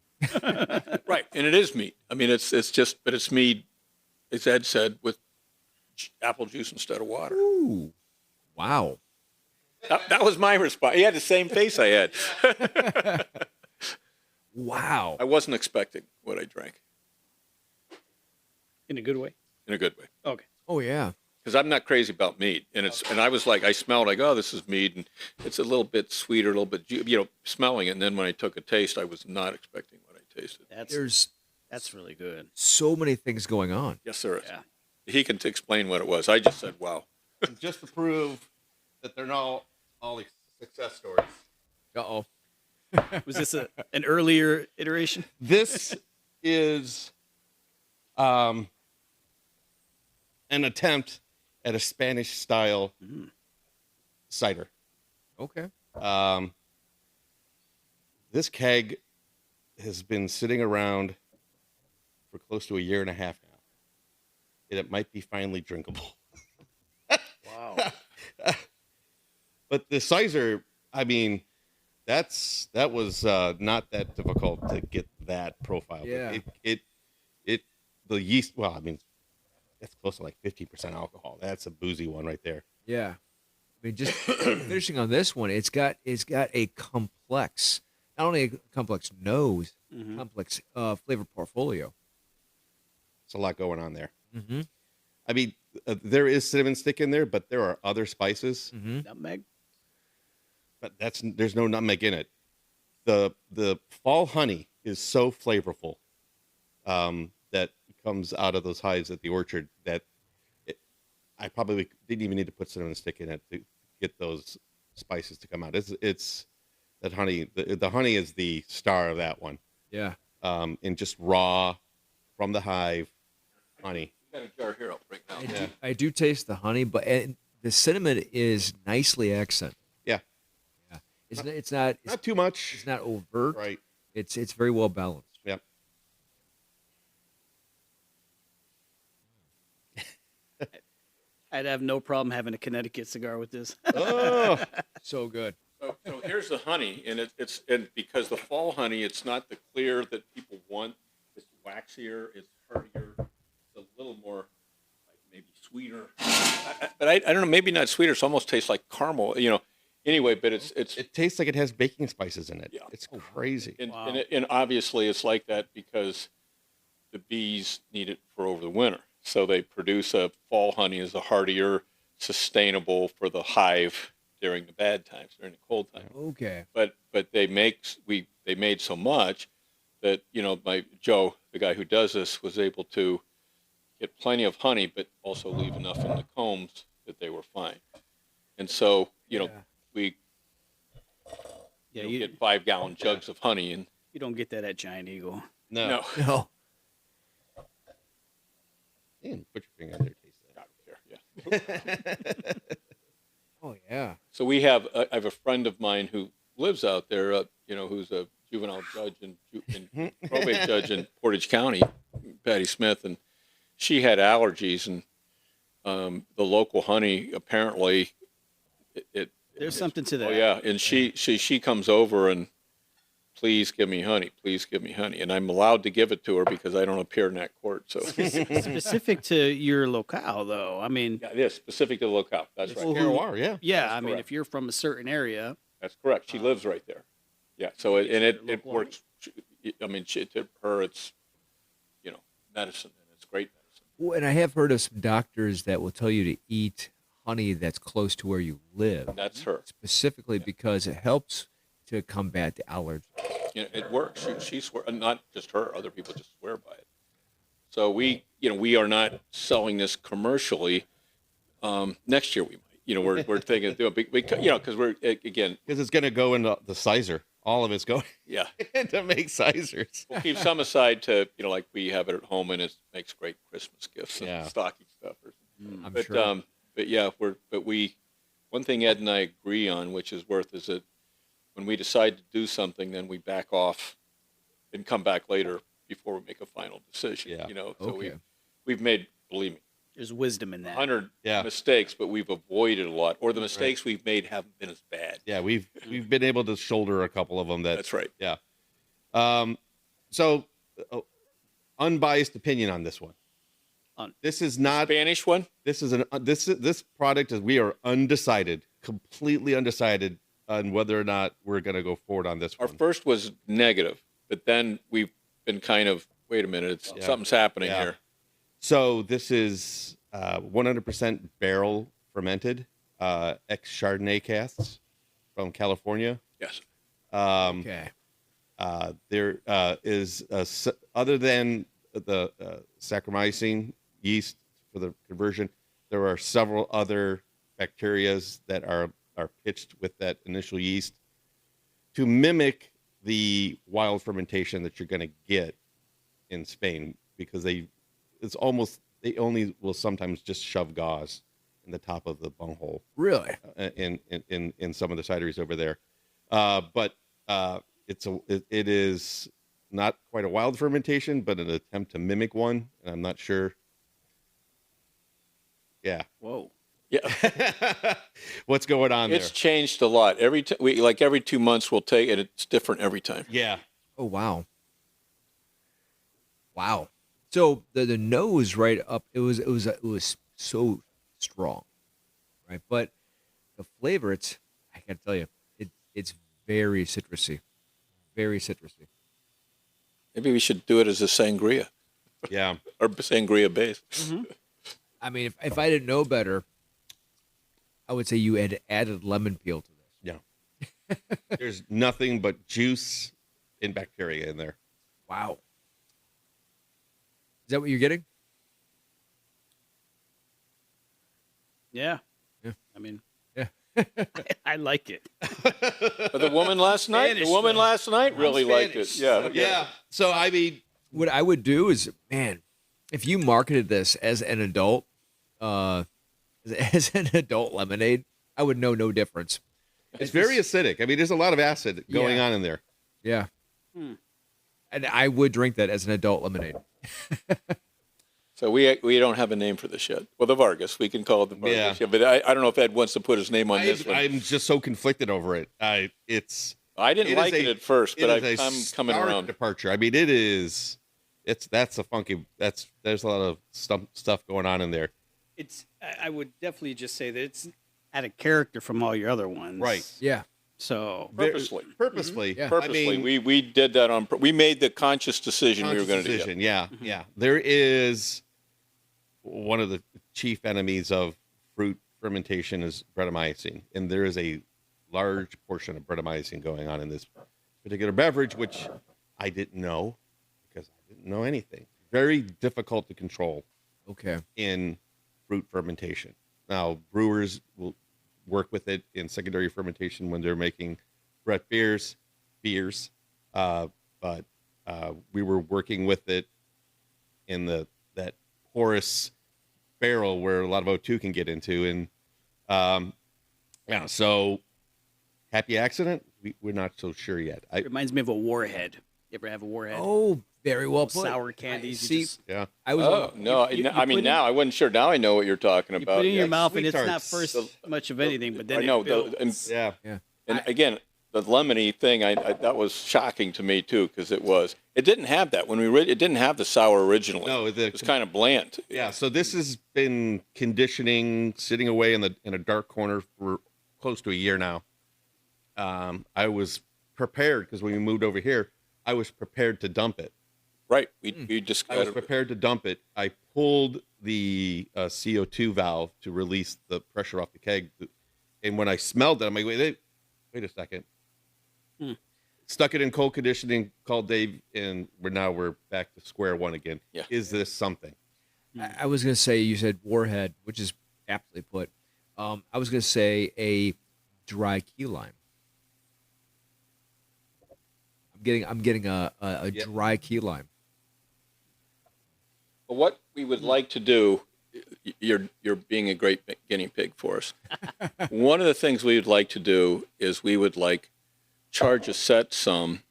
Right, and it is mead. I mean, it's just, but it's mead, as Ed said, with apple juice instead of water. Ooh, wow. That was my response. He had the same face I had. Wow. I wasn't expecting what I drank. In a good way. In a good way. Okay. Oh yeah. Because I'm not crazy about mead, and I was like, I smelled like, oh, this is mead, and it's a little bit sweeter, a little bit, smelling it. And then when I took a taste, I was not expecting what I tasted. That's really good. So many things going on. Yes, there is. Yeah. He can explain what it was. I just said, wow. And just to prove that they're not all success stories. Uh-oh. Was this an earlier iteration? This is an attempt at a Spanish style cider. Okay. This keg has been sitting around for close to a year and a half now. And it might be finally drinkable. Wow. But the Sizer, I mean, that was not that difficult to get that profile. Yeah. But the yeast, well, I mean, it's close to like 15% alcohol. That's a boozy one right there. Yeah. I mean, just finishing on this one, it's got a complex, not only a complex nose, complex flavor portfolio. It's a lot going on there. Mm-hmm. I mean, there is cinnamon stick in there, but there are other spices. Mm-hmm. Nutmeg. But there's no nutmeg in it. The fall honey is so flavorful that comes out of those hives at the orchard that I probably didn't even need to put cinnamon stick in it to get those spices to come out. It's that honey. The honey is the star of that one. Yeah. And just raw from the hive honey. Got a jar here. I'll bring it out. I do taste the honey, but the cinnamon is nicely accented. Yeah. Yeah. It's not Too much. it's not overt. Right. It's very well balanced. Yep. I'd have no problem having a Connecticut cigar with this. Oh. So good. So here's the honey, and it's because the fall honey, it's not the clear that people want. It's waxier, it's heartier, it's a little more like maybe sweeter. But I don't know, maybe not sweeter. It almost tastes like caramel, Anyway, but It tastes like it has baking spices in it. Yeah. It's crazy. and, Wow. and obviously it's like that because the bees need it for over the winter. So they produce a fall honey as a hardier, sustainable for the hive during the bad times, during the cold times. Okay. But they made so much that, my Joe, the guy who does this, was able to get plenty of honey, but also leave enough in the combs that they were fine. And so, we get 5-gallon jugs of honey, and You don't get that at Giant Eagle. no, No. Man, put your finger in there, taste I don't care. Yeah. Oh yeah. So I have a friend of mine who lives out there, who's a juvenile judge and probate judge in Portage County, Patty Smith, and she had allergies, and the local honey apparently There's something to that. Oh yeah, and she comes over and please give me honey, and I'm allowed to give it to her because I don't appear in that court. So Specific to your locale, though. I mean, yeah, it is specific to the locale. That's right. Terroir, yeah. yeah. That's I mean, correct. if you're from a certain area, That's correct. She lives right there. Yeah. So it local works. I mean, to her, it's medicine, and it's great medicine. Well, and I have heard of some doctors that will tell you to eat honey that's close to where you live, That's her. specifically because it helps to combat the allergy. It works. She swear, not just her. Other people just swear by it. So we are not selling this commercially. Next year we might. We're thinking of doing it because we're again. Because it's going to go into the sizer. All of it's going Yeah. to make sizers. We'll keep some aside to like we have it at home, and it makes great Christmas gifts and Yeah. stocking stuffers. I'm But sure. but yeah, one thing Ed and I agree on, which is is that when we decide to do something, then we back off and come back later before we make a final decision. Yeah. So Okay. we've made, believe me, there's wisdom in that. 100 Yeah. mistakes, but we've avoided a lot, or the mistakes we've made haven't been as bad. Yeah, we've been able to shoulder a couple of them. That's right. Yeah. So, unbiased opinion on this one. This is not. Spanish one. This is this product is we are undecided, completely undecided on whether or not we're going to go forward on this Our one. first was negative, but then we've been kind of wait a minute, something's happening Yeah. here. So this is 100% barrel fermented ex Chardonnay casks from California. Yes. Okay. There is other than the Saccharomyces yeast for the conversion, there are several other bacterias that are pitched with that initial yeast to mimic the wild fermentation that you're going to get in Spain, because they only will sometimes just shove gauze in the top of the bunghole Really? in some of the cideries over there. But it is not quite a wild fermentation, but an attempt to mimic one, and I'm not sure. Yeah. Whoa. Yeah. What's going on It's there? changed a lot. Every 2 months we'll take it. It's different every time. Yeah. Oh wow. Wow. So the nose right up, it was so strong, right? But the flavor, I gotta tell you, it's very citrusy, very citrusy. Maybe we should do it as a sangria Yeah. or sangria base. I mean, if I didn't know better, I would say you had added lemon peel to this. Yeah. There's nothing but juice and bacteria in there. Wow. Is that what you're getting? Yeah. Yeah. I mean, Yeah. I like it. But the woman last night really liked it. Yeah. Yeah. So I mean, What I would do is, man, if you marketed this as an adult, as an adult lemonade, I would know no difference. it's very acidic. I mean, there's a lot of acid going Yeah. on in there. Yeah. And I would drink that as an adult lemonade. So we don't have a name for this yet. Well, the Vargas, we can call it the Vargas. Yeah. But I don't know if Ed wants to put his name on this one. I'm just so conflicted over it. I didn't it like is it at first, but is a I'm coming stark around. departure. I mean, there's a lot of stuff going on in there. I would definitely just say that it's out of character from all your other ones. Right. Yeah. So Purposely. Purposely. Yeah. Purposely, I mean, we did that we made the conscious decision we were conscious going to do. decision. Yeah. Yeah. There is one of the chief enemies of fruit fermentation is Brettanomycin, and there is a large portion of Brettanomycin going on in this particular beverage, which I didn't know because I didn't know anything. Very difficult to control Okay. in fruit fermentation. Now, brewers will work with it in secondary fermentation when they're making Brett beers, but we were working with it in that porous barrel where a lot of O2 can get into, and yeah. So, happy accident? We're not so sure yet. It reminds me of a warhead. You ever have a warhead? Oh, very well put. Sour candies. you See, just Yeah. I was. Oh no! you I mean, put it- now I wasn't sure. Now I know what you're talking you about. put it in your Yeah. mouth, and it's not Sweethearts. first much of anything, but then I know. it builds. Yeah. And again, the lemony thing, I that was shocking to me too, because it didn't have that when it didn't have the sour originally. No, it was kind of bland. Yeah, so this has been conditioning, sitting away in a dark corner for close to a year now. I was prepared because when we moved over here, I was prepared to dump it. Right. We just I was prepared to dump it. I pulled the CO2 valve to release the pressure off the keg, and when I smelled it, I'm like, wait a second. Stuck it in cold conditioning, called Dave, and we're back to square one again. Yeah. Is this something? I was gonna say you said warhead, which is aptly put. I was gonna say a dry key lime. I'm getting a Yep. dry key lime. But what we would like to do, you're being a great guinea pig for us. One of the things we would like to do is we would like charge a set sum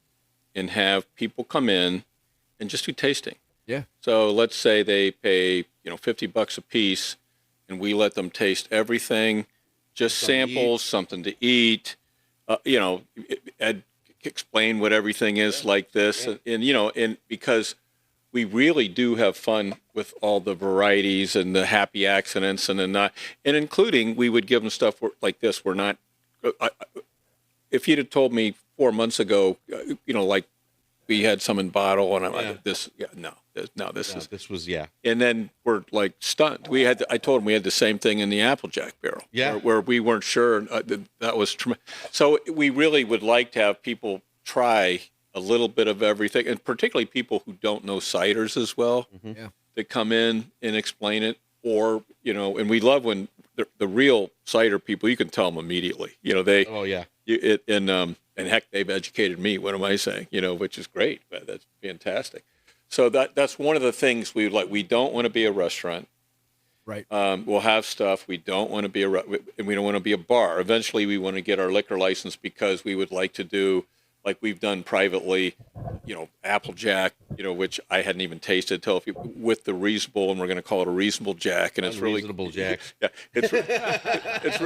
and have people come in and just do tasting. Yeah. So let's say they pay, $50 a piece, and we let them taste everything, just Something to samples, something to eat, explain what everything is like this, and because we really do have fun with all the varieties and the happy accidents, and including we would give them stuff like this. We're not. If you'd have told me 4 months ago, like we had some in bottle, and I'm like, this is. This was And then we're like stunned. I told him we had the same thing in the Applejack barrel. Yeah. Where we weren't sure. That was tremendous. So we really would like to have people try a little bit of everything, and particularly people who don't know ciders as well, Yeah. that come in and explain it. Or, and we love when the real cider people, you can tell them immediately. They. Oh yeah. And heck, they've educated me. What am I saying? Which is great. But that's fantastic. So that's one of the things we would like. We don't want to be a restaurant. Right. We'll have stuff. We don't want to be and we don't want to be a bar. Eventually, we want to get our liquor license because we would like to do, like we've done privately, Applejack, which I hadn't even tasted with the reasonable, and we're going to call it a reasonable Jack, and it's really Reasonable Jack. Yeah, it's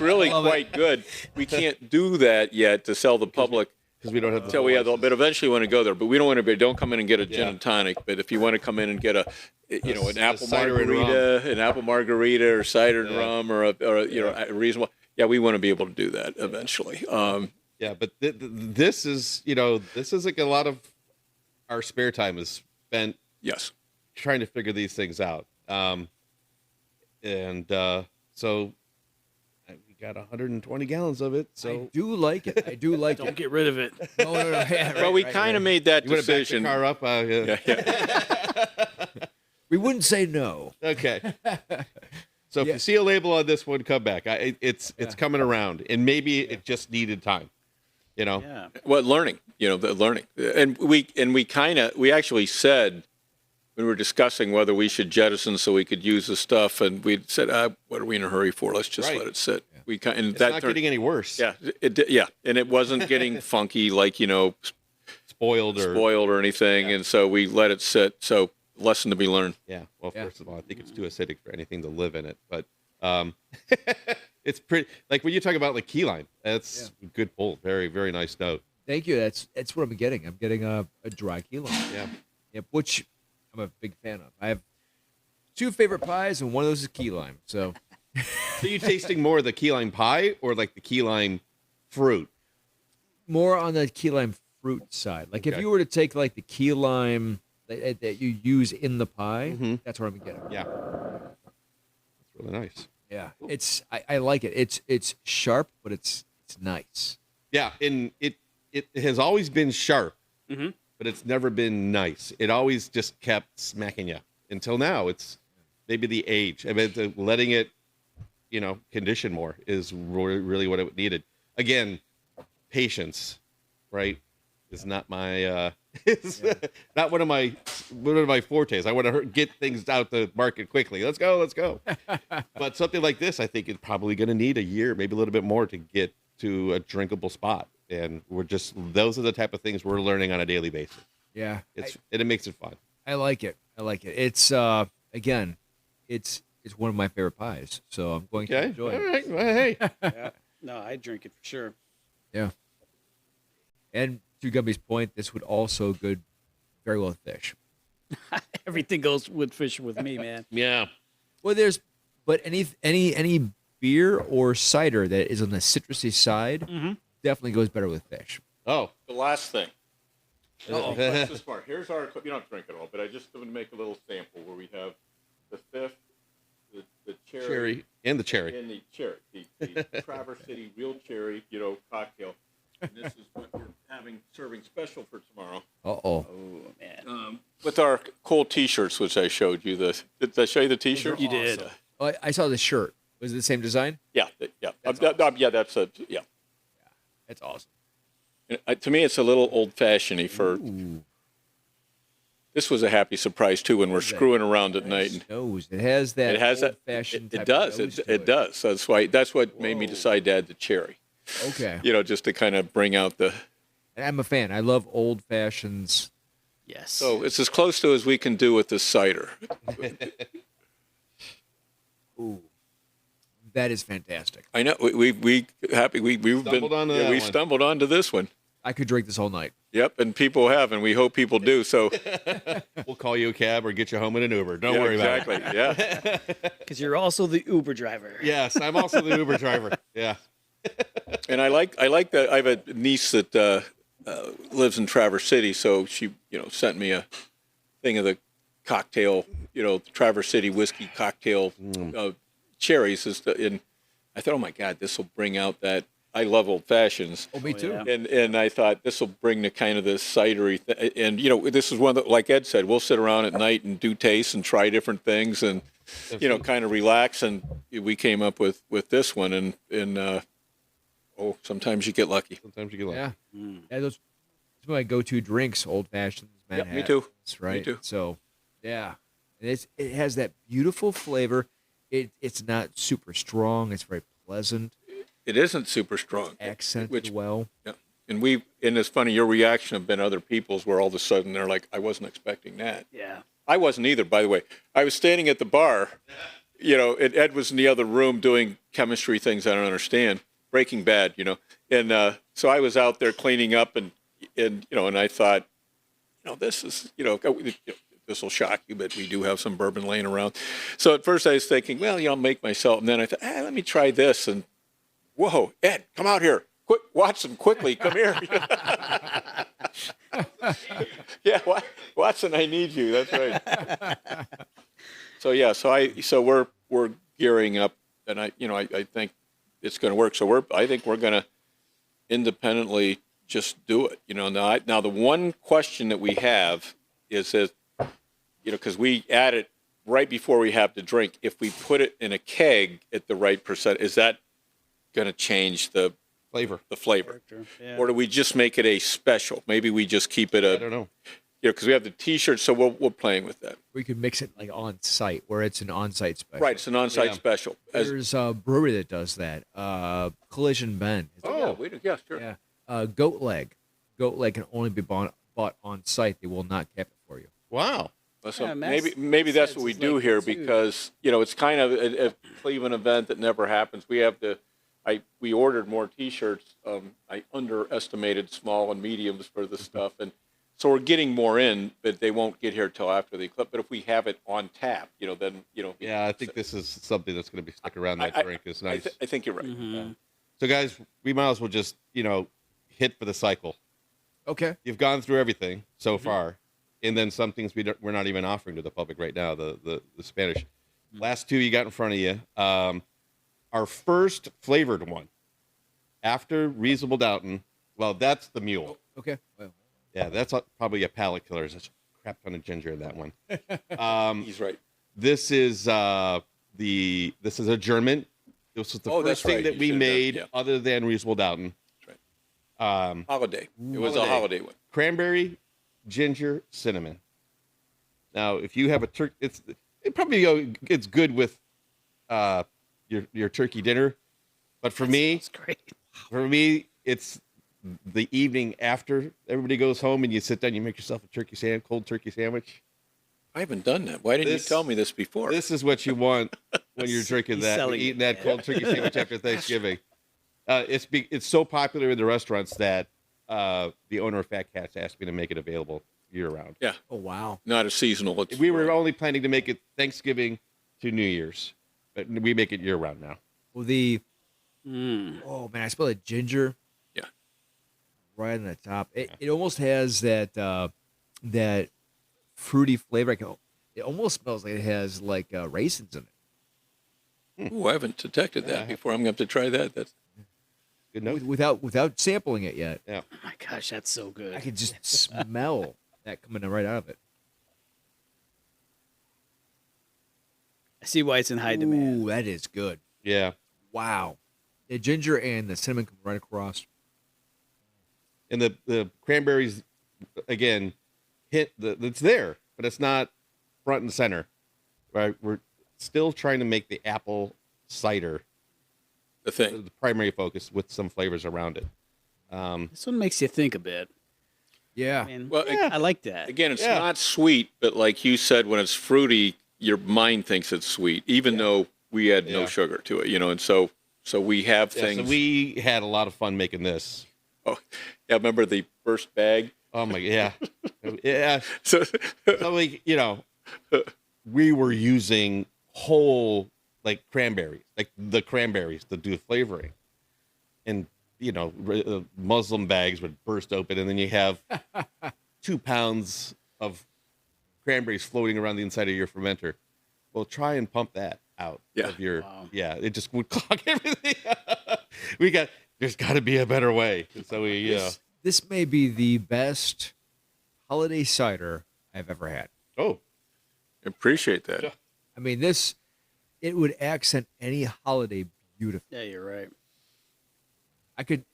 really quite good. We can't do that yet to sell the public Because we don't have the until we have. But eventually, we want to go there. But we don't want to don't come in and get a gin Yeah. and tonic. But if you want to come in and get an apple cider and margarita, or cider and Yeah. rum, or a reasonable. Yeah, we want to be able to do that eventually. Yeah, but this is like a lot of our spare time is spent Yes. trying to figure these things out. So we got 120 gallons of it. I So do like it. I do like Don't it. get rid of it. No. Yeah, Well, we kind of made that you want to back the decision. car up? Yeah, yeah. We wouldn't say no. Okay. So if Yeah. you see a label on this one, come back. It's coming around, and maybe it just needed time. Yeah. Well, learning, the learning, and we actually said when we were discussing whether we should jettison so we could use the stuff, and we said, "What are we in a hurry for? Let's just Right. let it sit." We and It's that not turned, getting any worse. yeah, and it wasn't getting funky like Spoiled spoiled or anything, and so we let it sit. So lesson to be learned. Yeah. Well, Yeah. first of all, I think it's too acidic for anything to live in it. But it's pretty. Like when you talk about like key lime, that's a good pull. Very, very nice note. Thank you. That's what I'm getting. I'm getting a dry key lime. Yeah. Yep, which I'm a big fan of. I have 2 favorite pies, and one of those is key lime. So So you tasting more of the key lime pie or like the key lime fruit? more on the key lime fruit side. Like if Okay. you were to take like the key lime that you use in the pie, Mhm. that's what I'm getting. Yeah, it's really nice. Yeah, I like it. It's sharp, but it's nice. Yeah, and it has always been sharp, Mm-hmm. but it's never been nice. It always just kept smacking you until now. It's maybe the age. I mean, letting it, condition more is really what it needed. Again, patience, right, is not my is not one of my fortes. I want to get things out the market quickly. Let's go. But something like this, I think, is probably going to need a year, maybe a little bit more, to get to a drinkable spot. And those are the type of things we're learning on a daily basis. Yeah, It makes it fun. I like it. It's again, it's one of my favorite pies, so I'm going to Okay, enjoy all it. right. Well, hey, Yeah. No, I drink it for sure. Yeah. And to Gubby's point, this would also go very well with fish. Everything goes with fish with me, man. yeah. Well, but any beer or cider that is on the citrusy side definitely goes better with fish. Oh, The last thing. oh. That's the smart. Here's our. You don't drink it all, but I just want to make a little sample where we have the fifth, the Cherry and the cherry. and the cherry, the Traverse City real cherry, cocktail. And this is what we're serving special for tomorrow. Oh, Oh man, With our cool T-shirts, which I showed you. Did I show you the T-shirt? you did. I saw the shirt. Was it the same design? Yeah, yeah, yeah. That's a yeah. That's awesome. And, to me, it's a little old-fashioned for. This was a happy surprise too when we're screwing around at night. And Nose. It has that. it has that. old-fashioned It type does. of nose to It does. That's what made me decide to add the cherry. Okay. Just to kind of bring out the. And I'm a fan. I love old fashions. Yes. So it's as close to as we can do with the cider. Ooh, that is fantastic. I know we happy we've Stumbled onto that we one. stumbled onto this one. I could drink this all night. Yep, and people have, and we hope people do. So We'll call you a cab or get you home in an Uber. Don't yeah, worry exactly. about it. Yeah, Because you're also the Uber driver. Yes, I'm also the Uber driver. Yeah. and I like that. I have a niece that lives in Traverse City, so she sent me a thing of the cocktail, Traverse City whiskey cocktail cherries. And I thought, oh my God, this will bring out that. I love old fashions. Oh, me too. yeah. And I thought this will bring the kind of the cidery and this is one that, like Ed said, we'll sit around at night and do tastes and try different things and kind of relax. And we came up with this one and sometimes you get lucky. Sometimes you get like, Yeah. Yeah, those are my go-to drinks, old fashions, Yeah, me Manhattans, too. right? Me too. So, yeah, and it has that beautiful flavor. It's not super strong. It's very pleasant, It isn't super strong. accented Which- well. Yeah. And it's funny, your reaction have been other people's where all of a sudden they're like, I wasn't expecting that. Yeah. I wasn't either, by the way. I was standing at the bar, and Ed was in the other room doing chemistry things I don't understand, Breaking Bad, and so I was out there cleaning up, and I thought, this is, this will shock you, but we do have some bourbon laying around. So at first I was thinking, well, I'll make myself, and then I thought, let me try this, and whoa, Ed, come out here. Quick, Watson, quickly, come here. Yeah, Watson, I need you. That's right. So yeah, so we're gearing up, and I think it's going to work. So I think we're going to independently just do it. Now the one question that we have is that, because we add it right before we have the drink. If we put it in a keg at the right percent, is that going to change the flavor. flavor? Yeah. Or do we just make it a special? Maybe we just keep it I don't know. because we have the T-shirt, so we're playing with that. We could mix it like on site, where it's an on-site special. Right, it's an on-site Yeah. special. There's a brewery that does that. Collision Bend. Yeah, we do. Yeah, sure. Yeah. Goat leg. Goat leg can only be bought on site. They will not cap it for you. Wow. Well, so Yeah, Max maybe that's says what we it's do like here that, too. because it's kind of a Cleveland event that never happens. We have we ordered more T-shirts. I underestimated small and mediums for the stuff, and so we're getting more in, but they won't get here till after the eclipse. But if we have it on tap, then Yeah, I think this is something that's going to be stuck around that drink. It's nice. I think you're right. Mm-hmm. So, guys, we might as well just, hit for the cycle. Okay. You've gone through everything so far. and then some things we're not even offering to the public right now. The Spanish. Last two you got in front of you. Our first flavored one after Reasonable Doubting. Well, that's the mule. Okay. Well, Yeah, that's probably a palate killer. There's a crap ton of ginger in that one. He's right. This is a German. This was the Oh, first that's thing right. that You we said that, made yeah. other than Reasonable Doubting. That's right. Holiday. It was a holiday one. Cranberry, ginger, cinnamon. Now, if you have a turkey, it's good with your turkey dinner. But for me, it's the evening after everybody goes home and you sit down, you make yourself a cold turkey sandwich. I haven't done that. Why didn't you tell me this before? This is what you want when you're drinking that, eating that cold turkey sandwich after Thanksgiving. It's so popular in the restaurants that the owner of Fat Cats asked me to make it available year round. Yeah. oh wow. Not a seasonal. We were only planning to make it Thanksgiving to New Year's, but we make it year round now. Well, oh man, I smell the ginger. Yeah. Right on the top. It almost has that that fruity flavor. It almost smells like it has like raisins in it. Ooh, I haven't detected that before. I'm going to have to try that. That's Good note. Without sampling it yet. Yeah. Oh my gosh, that's so good. I can just smell that coming right out of it. I see why it's in high demand. Ooh, that is good. Yeah. Wow. The ginger and the cinnamon come right across. And the cranberries, again, it's there, but it's not front and center. Right? We're still trying to make the apple cider the thing. the primary focus with some flavors around it. This one makes you think a bit. Yeah. I mean, Well, I like that. Again, it's not sweet, but like you said, when it's fruity, your mind thinks it's sweet, even though we add no sugar to it, and so we have things. So we had a lot of fun making this. Oh, yeah, remember the first bag? Oh my, yeah. Yeah. So, So like, we were using whole like cranberries, like the cranberries to do flavoring. And, Muslim bags would burst open and then you have 2 pounds of cranberries floating around the inside of your fermenter. Well, try and pump that out of your, it just would clog everything. There's got to be a better way. And so This may be the best holiday cider I've ever had. Oh, appreciate that. I mean, it would accent any holiday beautifully. Yeah, you're right. I could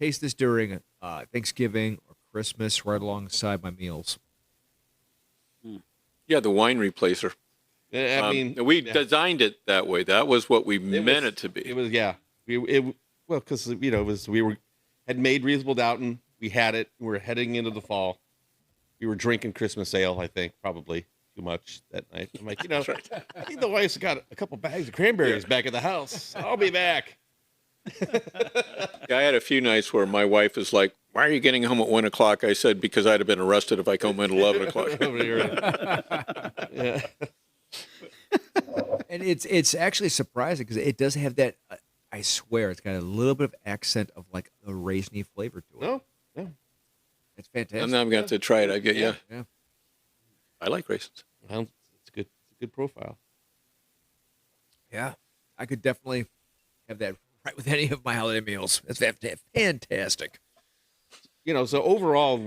taste this during Thanksgiving or Christmas right alongside my meals. Yeah, the wine replacer. I mean, we designed it that way. That was what we meant it to be. It was, because we had made Reasonable Doubting. We had it. We were heading into the fall. We were drinking Christmas ale, I think, probably too much that night. I'm like, I think the wife's got a couple bags of cranberries back at the house. I'll be back. I had a few nights where my wife is like, "Why are you getting home at 1 o'clock?" I said, "Because I'd have been arrested if I come home at 11 o'clock." Yeah. And it's actually surprising because it does have that. I swear, it's got a little bit of accent of like a raisiny flavor to it. No. It's fantastic. I'm going to have to try it. I get Yeah. I like raisins. Well, it's good. It's a good profile. Yeah, I could definitely have that right with any of my holiday meals. It's fantastic. So overall,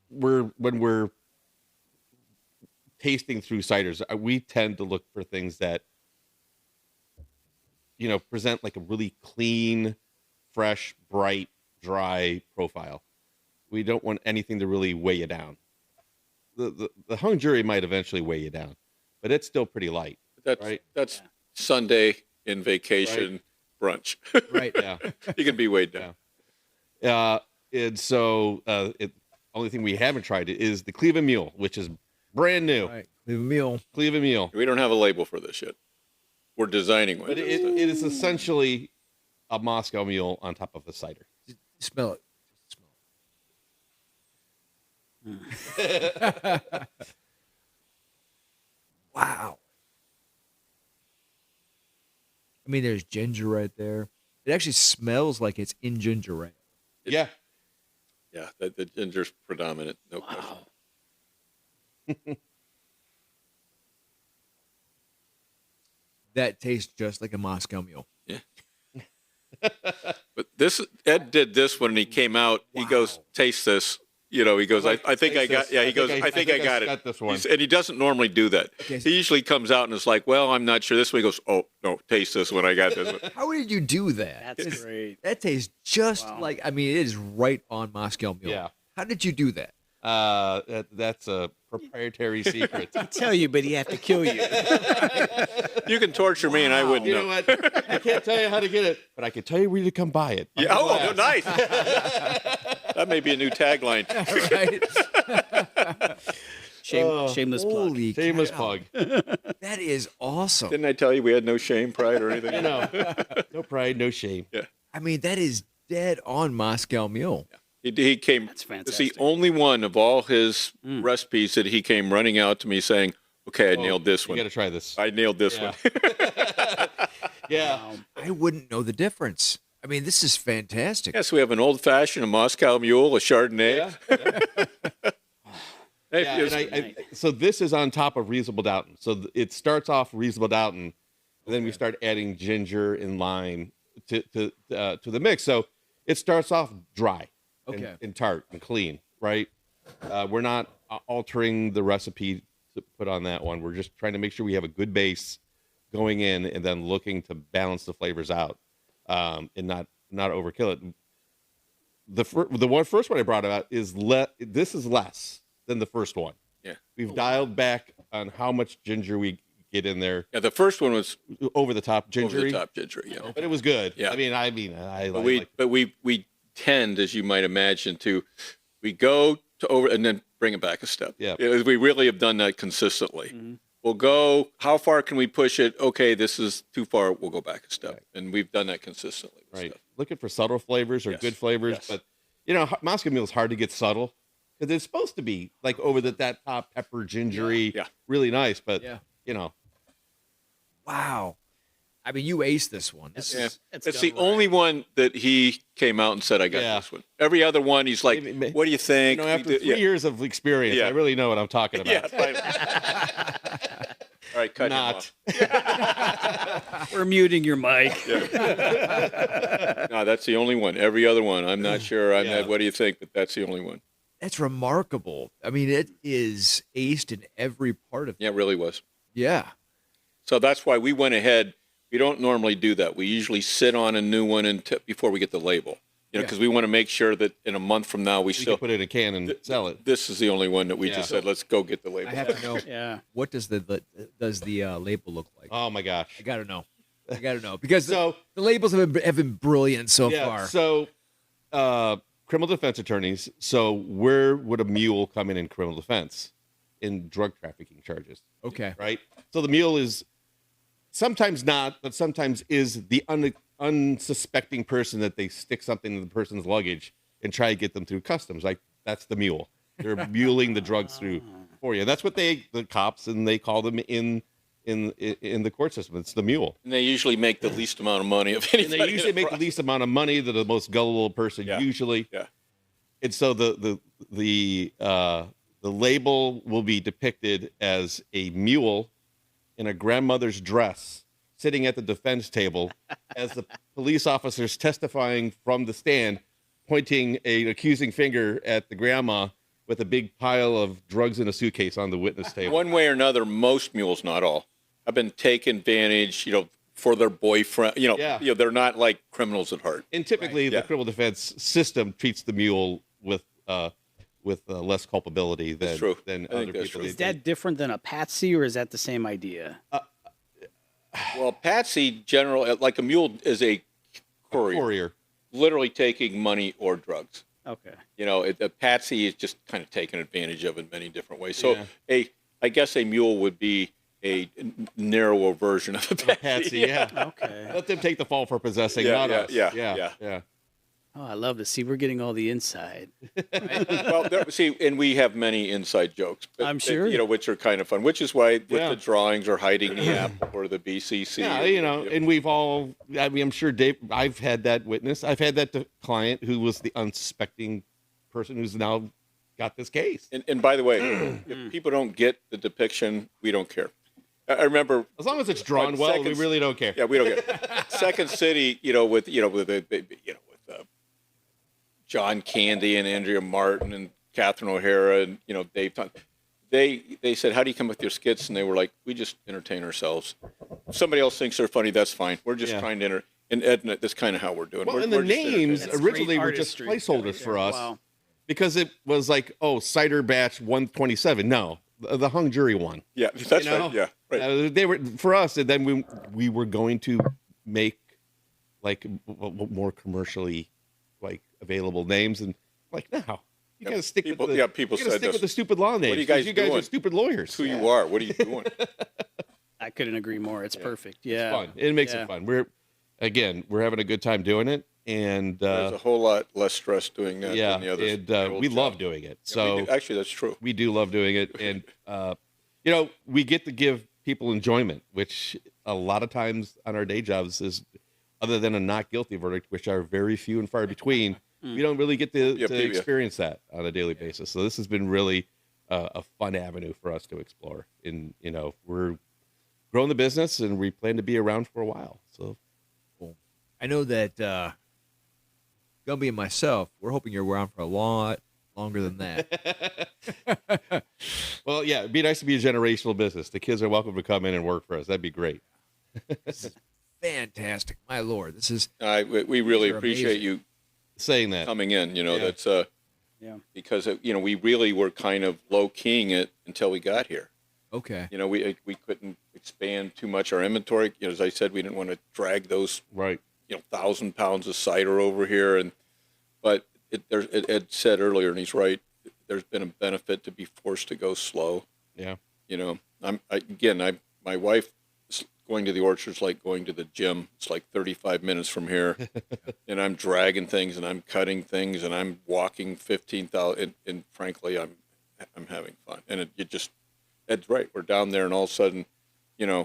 when we're tasting through ciders, we tend to look for things that present like a really clean, fresh, bright, dry profile. We don't want anything to really weigh you down. The hung jury might eventually weigh you down, but it's still pretty light. That's Sunday in vacation brunch. Right. Yeah. You can be weighed down. And so only thing we haven't tried is the Cleveland Mule, which is brand new. All right. Cleveland Mule. Cleveland Mule. We don't have a label for this yet. We're designing one. But it is essentially a Moscow Mule on top of a cider. Smell it. Wow. I mean, there's ginger right there. It actually smells like it's in ginger ale. Yeah. Yeah, the ginger's predominant, no question. That tastes just like a Moscow Mule. Yeah. But Ed did this when he came out. He goes, taste this. You know, he goes, I think I got, yeah, he goes, I think I got it. This one. And he doesn't normally do that. Okay. He usually comes out and is like, well, I'm not sure. This one he goes, oh, no, taste this one. I got this one. How did you do that? That's great. That tastes just Wow. like, I mean, it is right on Moscow Mule. Yeah. How did you do that? That's a proprietary secret. I tell you, but he have to kill you. You can torture me and I wouldn't You know. know what? I can't tell you how to get it, but I can tell you where to come buy it. Yeah, oh, nice. That may be a new tagline. Right? Shameless plug. Holy Shameless cow. plug. That is awesome. Didn't I tell you we had no shame, pride, or anything? You know, no pride, no shame. I mean, that is dead on Moscow Mule. He came. That's It's the fantastic. only one of all his recipes that he came running out to me saying, okay, I nailed this You one. got to try this. I nailed this Yeah. one. Yeah. I wouldn't know the difference. I mean, this is fantastic. Yes, we have an old fashioned, a Moscow Mule, a Chardonnay. Hey, Yeah, it's- and so this is on top of reasonable doubt. So it starts off reasonable doubt, and then we start adding ginger and lime to the mix. So it starts off dry, Okay. and tart and clean, right? We're not altering the recipe to put on that one. We're just trying to make sure we have a good base going in, and then looking to balance the flavors out, and not overkill it. The first one I brought about is this is less than the first one. Yeah. We've dialed back on how much ginger we get in there. Yeah, the first one was Over the top gingery, over the top gingery. Yeah. but it was good. Yeah. I But we tend, as you might imagine, we go to over and then bring it back a step. Yeah. We really have done that consistently. We'll go, how far can we push it? Okay, this is too far. We'll go back a step. Right. And we've done that consistently. with right. stuff. Looking for subtle flavors or Yes. good flavors, Yes. but Moscow Mule is hard to get subtle because it's supposed to be like over that top pepper gingery, Yeah. really nice. But Yeah. Wow. I mean, you aced this one. This Yeah. is It's the only one that he came out and said, I got Yeah. this one. Every other one, he's like, Maybe- what do you think? After 3 years of experience, Yeah. I really know what I'm talking about. Yeah. fine. All right, cut him Not. off. We're muting your mic. No, that's the only one. Every other one, I'm not sure. Yeah. What do you think? But that's the only one. that's remarkable. I mean, it is aced in every part of it. Yeah, it really was. Yeah. So that's why we went ahead. We don't normally do that. We usually sit on a new one before we get the label, Yeah. because we want to make sure that in a month from now we We still. can put it in a can and sell it. This is the only one that we Yeah. just said, let's go get the label. I have to know, Yeah. what does the label look like? Oh my gosh. I gotta know. Because So the labels have been brilliant so yeah. far. So criminal defense attorneys. So where would a mule come in criminal defense? In drug trafficking charges, Okay. right? So the mule is sometimes not, but sometimes is the unsuspecting person that they stick something in the person's luggage and try to get them through customs. Like that's the mule. They're muling the drugs through for you. That's what the cops and they call them in the court system. It's the mule. And they usually make the least amount of money of And anybody. they usually make the least amount of money. They're the most gullible person Yeah. usually. Yeah. And so the label will be depicted as a mule in a grandmother's dress sitting at the defense table as the police officers testifying from the stand, pointing an accusing finger at the grandma with a big pile of drugs in a suitcase on the witness table. One way or another, most mules, not all, have been taken advantage, for their boyfriend. Yeah. They're not like criminals at heart. And typically, Right. the Yeah. criminal defense system treats the mule with less culpability than That's true. than I think other that's people. true. Is that different than a patsy, or is that the same idea? Well, Patsy, like a mule, is a courier, courier? literally taking money or drugs. Okay. A Patsy is just kind of taken advantage of in many different ways. So Yeah. I guess a mule would be a narrower version of a Patsy. Patsy, yeah. Okay. Let them take the fall for possessing, Yeah, not yeah, us. yeah. yeah. Oh, I love to see. We're getting all the inside. Well, and we have many inside jokes. I'm sure. Which are kind of fun, which is why with Yeah. the drawings or hiding the apple or the BCC. Yeah, and we've all, I'm sure Dave, I've had that witness. I've had that client who was the unsuspecting person who's now got this case. And by the way, if people don't get the depiction, we don't care. I remember, As long as it's drawn like, well, we really don't care. yeah, we don't get Second City, with John Candy and Andrea Martin and Catherine O'Hara and Dave Ton. They said, how do you come with your skits? And they were like, we just entertain ourselves. If somebody else thinks they're funny, that's fine. We're just trying to and Ed, that's kind of how we're doing. Well, and the names originally were just placeholders for us. Wow. Because it was like, cider batch 127. No, the hung jury one. Yeah, that's right. Yeah, right. They were for us, and then we were going to make like more commercially like available names, and like no, you got to stick people, with the people you gotta said stick this. with the stupid law names. What are you guys you guys doing? are stupid lawyers. It's who you are. What are you doing? I couldn't agree more. It's perfect. Yeah. It's fun. It makes it fun. We're having a good time doing it, and there's a whole lot less stress doing that than the others. and we love doing it. So actually, that's true. we do love doing it, and we get to give people enjoyment, which a lot of times on our day jobs is, other than a not guilty verdict, which are very few and far between, we don't really get to experience that on a daily basis. So this has been really a fun avenue for us to explore. And we're growing the business, and we plan to be around for a while. So Cool. I know that Gumby and myself, we're hoping you're around for a lot longer than that. well, yeah, it'd be nice to be a generational business. The kids are welcome to come in and work for us. That'd be great. This is fantastic. My Lord, this is. We really These are appreciate amazing. you Saying that. coming in. That's because we really were kind of low keying it until we got here. Okay. We couldn't expand too much our inventory. As I said, we didn't want to drag those Right. 1,000 pounds of cider over here, but Ed said earlier, and he's right. There's been a benefit to be forced to go slow. Yeah. My wife going to the orchard's like going to the gym. It's like 35 minutes from here, and I'm dragging things and I'm cutting things and I'm walking 15,000. And frankly, I'm having fun. And Ed's right. We're down there, and all of a sudden,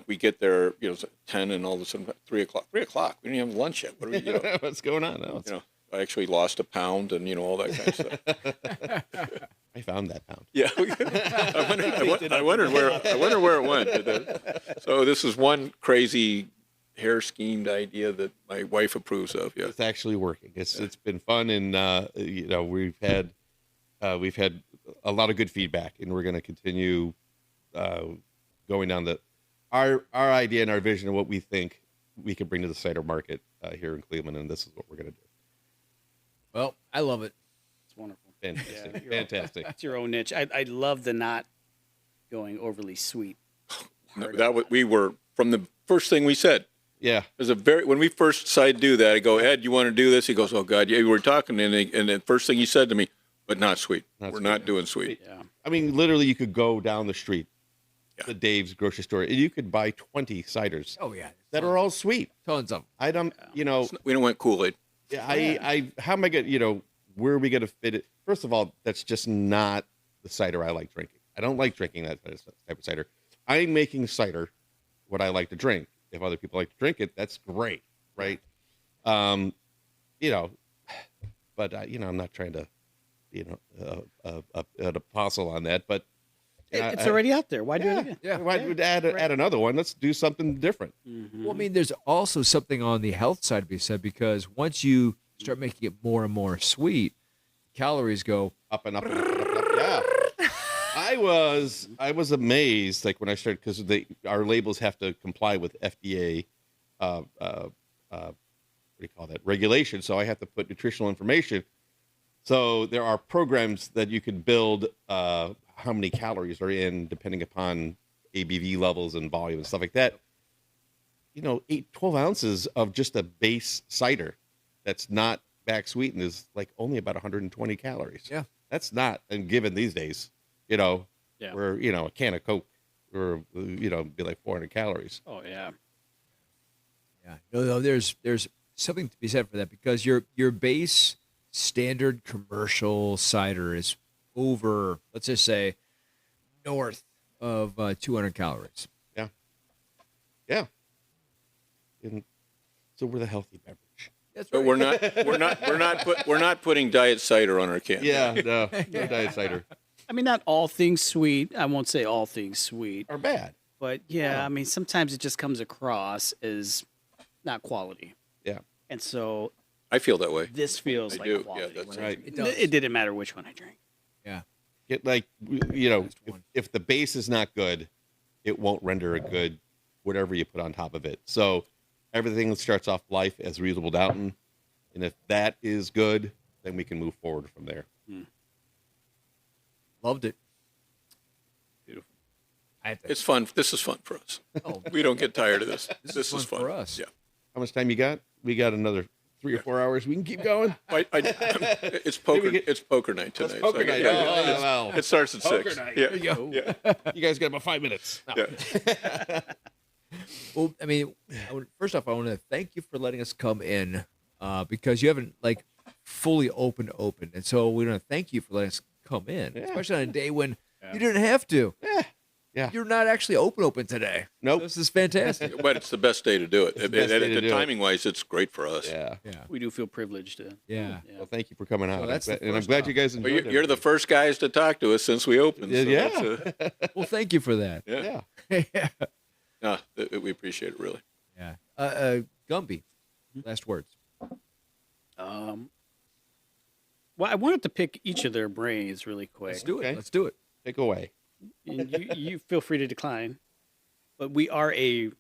we get there, it's 10, and all of a sudden 3 o'clock. 3 o'clock. We didn't have lunch yet. What are we? What's going on? No, I actually lost a pound, and all that kind of stuff. I found that pound. Yeah, I wondered where it went. So this is one crazy hair schemed idea that my wife approves of. Yeah, It's actually working. It's been fun, and we've had a lot of good feedback, and we're going to continue going down our idea and our vision of what we think we can bring to the cider market here in Cleveland, and this is what we're going to do. Well, I love it. It's wonderful. Fantastic. Fantastic. It's your own niche. I love the not going overly sweet. we were from the first thing we said. Yeah. When we first decided to do that, I go, Ed, you want to do this? He goes, oh God, yeah. We were talking, and the first thing he said to me, but not sweet. We're not doing sweet. Yeah. I mean, literally, you could go down the street to Dave's grocery store, and you could buy 20 ciders. Oh yeah, that are all sweet. Tons of them. I don't, We don't want Kool-Aid. Yeah, how am I going to, where are we going to fit it? First of all, that's just not the cider I like drinking. I don't like drinking that type of cider. I'm making cider what I like to drink. If other people like to drink it, that's great, right? But I'm not trying to, an apostle on that, but It's already out there. Why do it again? Yeah. why would add another one? Let's do something different. Mm-hmm. Well, I mean, there's also something on the health side to be said, because once you start making it more and more sweet, calories go Up and up and up and up. And up. Yeah. I was amazed, like when I started, because our labels have to comply with FDA, what do you call that, regulation. So I have to put nutritional information. So there are programs that you can build how many calories are in, depending upon ABV levels and volume and stuff like that. 12 ounces of just a base cider that's not back sweetened is like only about 120 calories. Yeah. That's not, and given these days, where, a can of Coke or, be like 400 calories. Oh yeah. Yeah. No, there's something to be said for that, because your base standard commercial cider is over, let's just say, north of 200 calories. Yeah. And so we're the healthy beverage. That's But right. we're not putting diet cider on our can. Yeah, no diet cider I mean, not all things sweet. I won't say all things sweet, are bad. but yeah, I mean, sometimes it just comes across as not quality. Yeah, And so I feel that way. this feels I like do. Yeah, quality. that's when right. It does. It didn't matter which one I drank. Yeah. it like you know, Best one. if the base is not good, it won't render a good whatever you put on top of it. So everything starts off life as reasonable doubting, and if that is good, then we can move forward from there. Loved it. Beautiful. I have to, It's fun. This is fun for us. oh, We don't get tired of this. This is fun for us. Yeah. How much time you got? We got another 3 or 4 hours. We can keep going. It's poker. get- It's poker night tonight. Poker So, night. yeah, Oh, well. It starts at Poker 6. night. Yeah. There you go. Yeah. You guys got about 5 minutes. No. Yeah. Well, I mean, first off, I want to thank you for letting us come in because you haven't like fully open, and so we want to thank you for letting us come in, Yeah. especially on a day when you didn't have to. Yeah. You're not actually open today. Nope. This is fantastic. But it's the best day to do it. the best day to do it. Timing wise, it's great for us. Yeah. Yeah. We do feel priprivileged to. Yeah. Well, thank you for coming out. So that's the and I'm first glad off. you guys Well, enjoyed you're the everything. first guys to talk to us since we opened. So Yeah. that's, Well, thank you for that. yeah. Yeah. No, we appreciate it really. Yeah. Gumby, last words. Well, I wanted to pick each of their brains really quick. Let's do it. Okay. Let's do it. Take away. And you feel free to decline, but we are a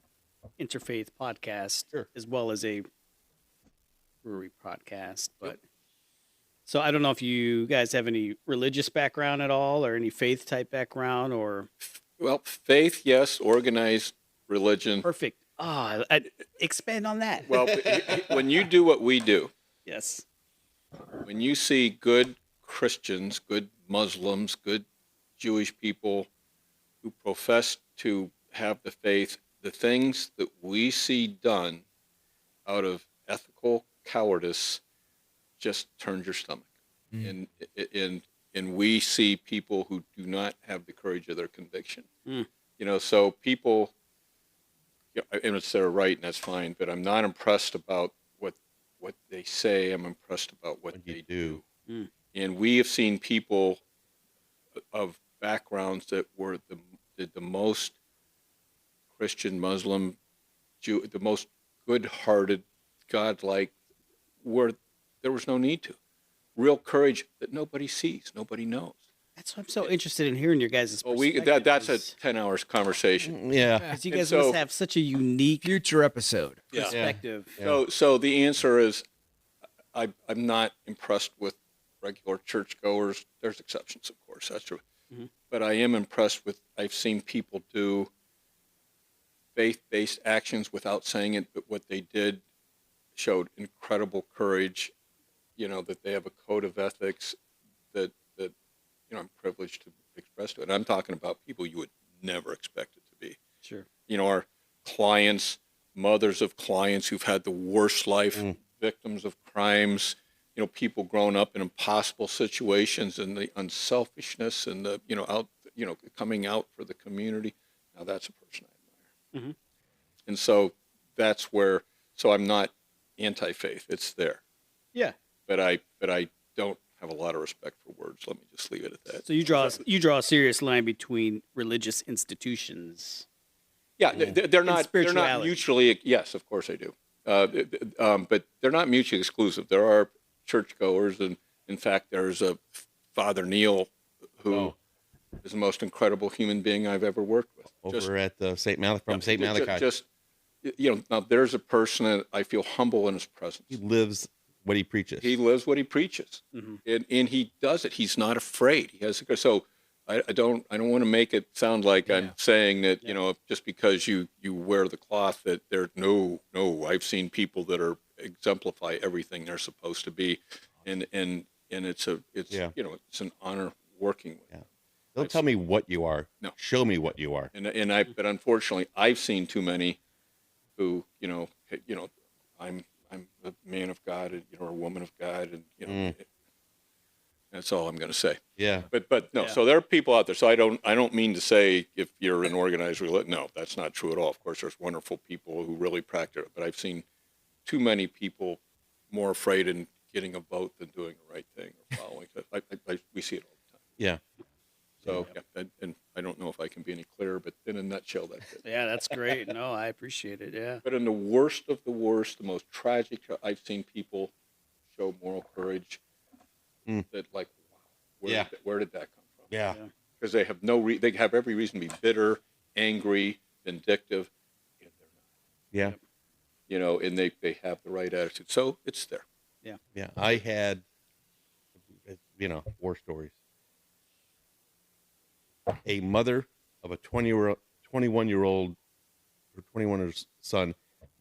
interfaith podcast Sure. as well as a brewery podcast. But so I don't know if you guys have any religious background at all, or any faith type background, or Well, faith, yes. Organized religion. perfect. I expand on that. Well, when you do what we do, Yes. when you see good Christians, good Muslims, good Jewish people who profess to have the faith, the things that we see done out of ethical cowardice just turns your stomach. And we see people who do not have the courage of their conviction. You know, so people, and it's their right, and that's fine, but I'm not impressed about what they say. I'm impressed about what What you they do. and we have seen people of backgrounds that were the most Christian, Muslim, Jew, the most good-hearted, godlike, where there was no need to. Real courage that nobody sees, nobody knows. That's what I'm so interested in hearing your guys' Well, perspective. that's a 10 hours conversation. Yeah. because you and guys so- must have such a unique Future episode. Yeah. perspective. So the answer is, I'm not impressed with regular churchgoers. There's exceptions, of course, that's true. But I am impressed with, I've seen people do faith-based actions without saying it, but what they did showed incredible courage, you know, that they have a code of ethics that you know, I'm privileged to express to it. And I'm talking about people you would never expect it to be. Sure. You know, our clients, mothers of clients who've had the worst life, victims of crimes, you know, people growing up in impossible situations, and the unselfishness and the, you know, coming out for the community. Now that's a person I admire. And so that's where, so I'm not anti-faith. It's there. Yeah. But I don't have a lot of respect for words. Let me just leave it at that. So you draw a serious line between religious institutions. Yeah, they're not spirituality. mutually. Yes, of course I do. But they're not mutually exclusive. There are churchgoers, and in fact, there's a Father Neil who is the most incredible human being I've ever worked with. Over at St. Malachi, St. Malachi. Just you know, now there's a person that I feel humble in his presence. He lives what he preaches. He lives what he preaches, and he does it. He's not afraid. He has so. I don't want to make it sound like I'm saying that you know, just because you wear the cloth that there. No. I've seen people that are exemplify everything they're supposed to be, and it's you know, it's an honor working with. Yeah. Don't tell me what you are. No. Show me what you are. But unfortunately, I've seen too many who you know I'm a man of God, and you know, or a woman of God, and you know. That's all I'm going to say. Yeah. But no. So there are people out there. So I don't mean to say if you're an organized religion. No, that's not true at all. Of course, there's wonderful people who really practice it. But I've seen too many people more afraid in getting a vote than doing the right thing or following. We see it all the time. Yeah. So, and I don't know if I can be any clearer, but in a nutshell, that's it. Yeah, that's great. No, I appreciate it. Yeah. But in the worst of the worst, the most tragic, I've seen people show moral courage that, like, wow, where did that come from? Yeah. Because they have they have every reason to be bitter, angry, vindictive, and they're not. Yeah. You know, and they have the right attitude. So it's there. Yeah. I had, war stories. A mother of a 21-year-old or 21-year-old son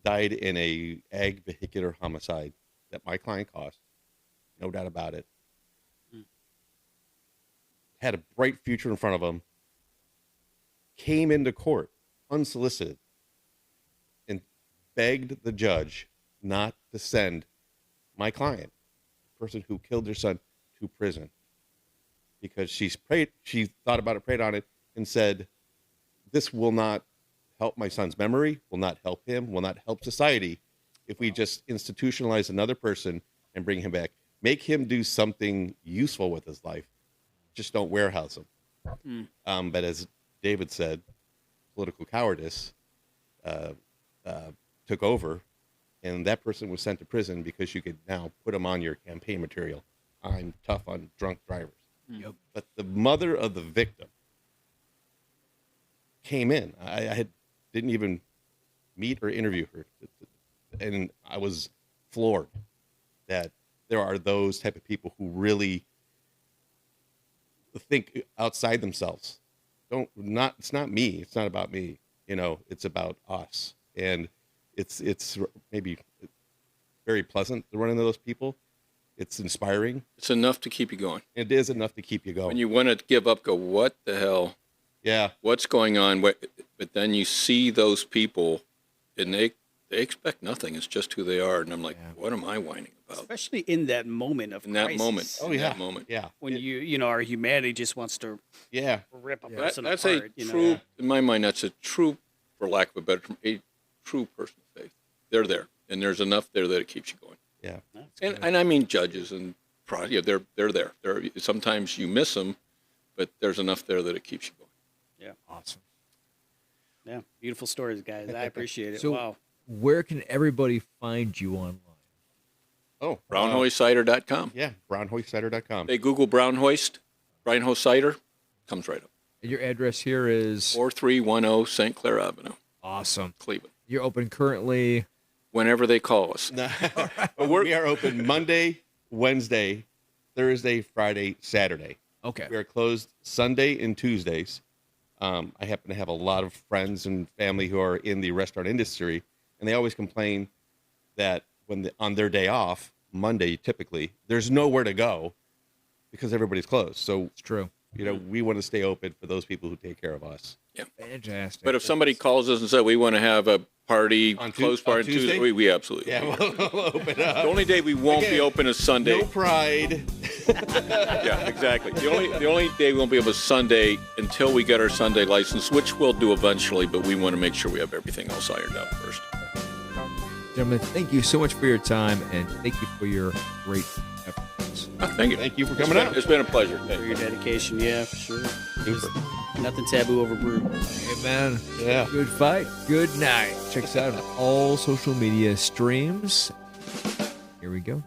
died in a ag vehicular homicide that my client caused. No doubt about it. Had a bright future in front of him. Came into court unsolicited and begged the judge not to send my client, the person who killed their son, to prison. Because she thought about it, prayed on it, and said, this will not help my son's memory, will not help him, will not help society if we just institutionalize another person and bring him back. Make him do something useful with his life. Just don't warehouse him. But as David said, political cowardice took over, and that person was sent to prison because you could now put him on your campaign material. I'm tough on drunk drivers. Yep. But the mother of the victim came in. I didn't even meet or interview her, and I was floored that there are those type of people who really think outside themselves. It's not me. It's not about me. It's about us. And it's maybe very pleasant to run into those people. It's inspiring. It's enough to keep you going. It is enough to keep you going. When you want to give up, go, what the hell? Yeah. What's going on? But then you see those people, and they expect nothing. It's just who they are. And I'm like, what am I whining about? Especially in that moment of In that crisis. moment. Oh, in yeah. that moment. Yeah. When our humanity just wants to rip a person That's apart. a true, in my mind, that's a true, for lack of a better term, a true person of faith. They're there. And there's enough there that it keeps you going. Yeah. And I mean judges and they're there. Sometimes you miss them, but there's enough there that it keeps you going. Yeah. Awesome. Yeah. Beautiful stories, guys. I appreciate it. So, wow. where can everybody find you online? Oh, BrownhoistCider.com. yeah. Brownhoistcider.com. They Google Brownhoist Cider, comes right up. And your address here is 4310 St. Clair Avenue, awesome. Cleveland. You're open currently. Whenever they call us. We are open Monday, Wednesday, Thursday, Friday, Saturday. Okay. We are closed Sunday and Tuesdays. I happen to have a lot of friends and family who are in the restaurant industry, and they always complain that on their day off, Monday typically, there's nowhere to go because everybody's closed. So It's true. we want to stay open for those people who take care of us. Yeah. Fantastic. But if somebody calls us and said, we want to have a party, closed party on Tuesday, we absolutely Yeah, we'll open up. The only day we won't be open is Sunday. No pride. Yeah, exactly. The only day we won't be able to Sunday until we get our Sunday license, which we'll do eventually, but we want to make sure we have everything else ironed out first. Gentlemen, thank you so much for your time, and thank you for your great efforts. Thank you. Thank you for coming out. It's been a pleasure. For your dedication. Yeah, for sure. Super. Nothing taboo over brew. Hey, man. Yeah. Good fight. Good night. Check us out on all social media streams. Here we go.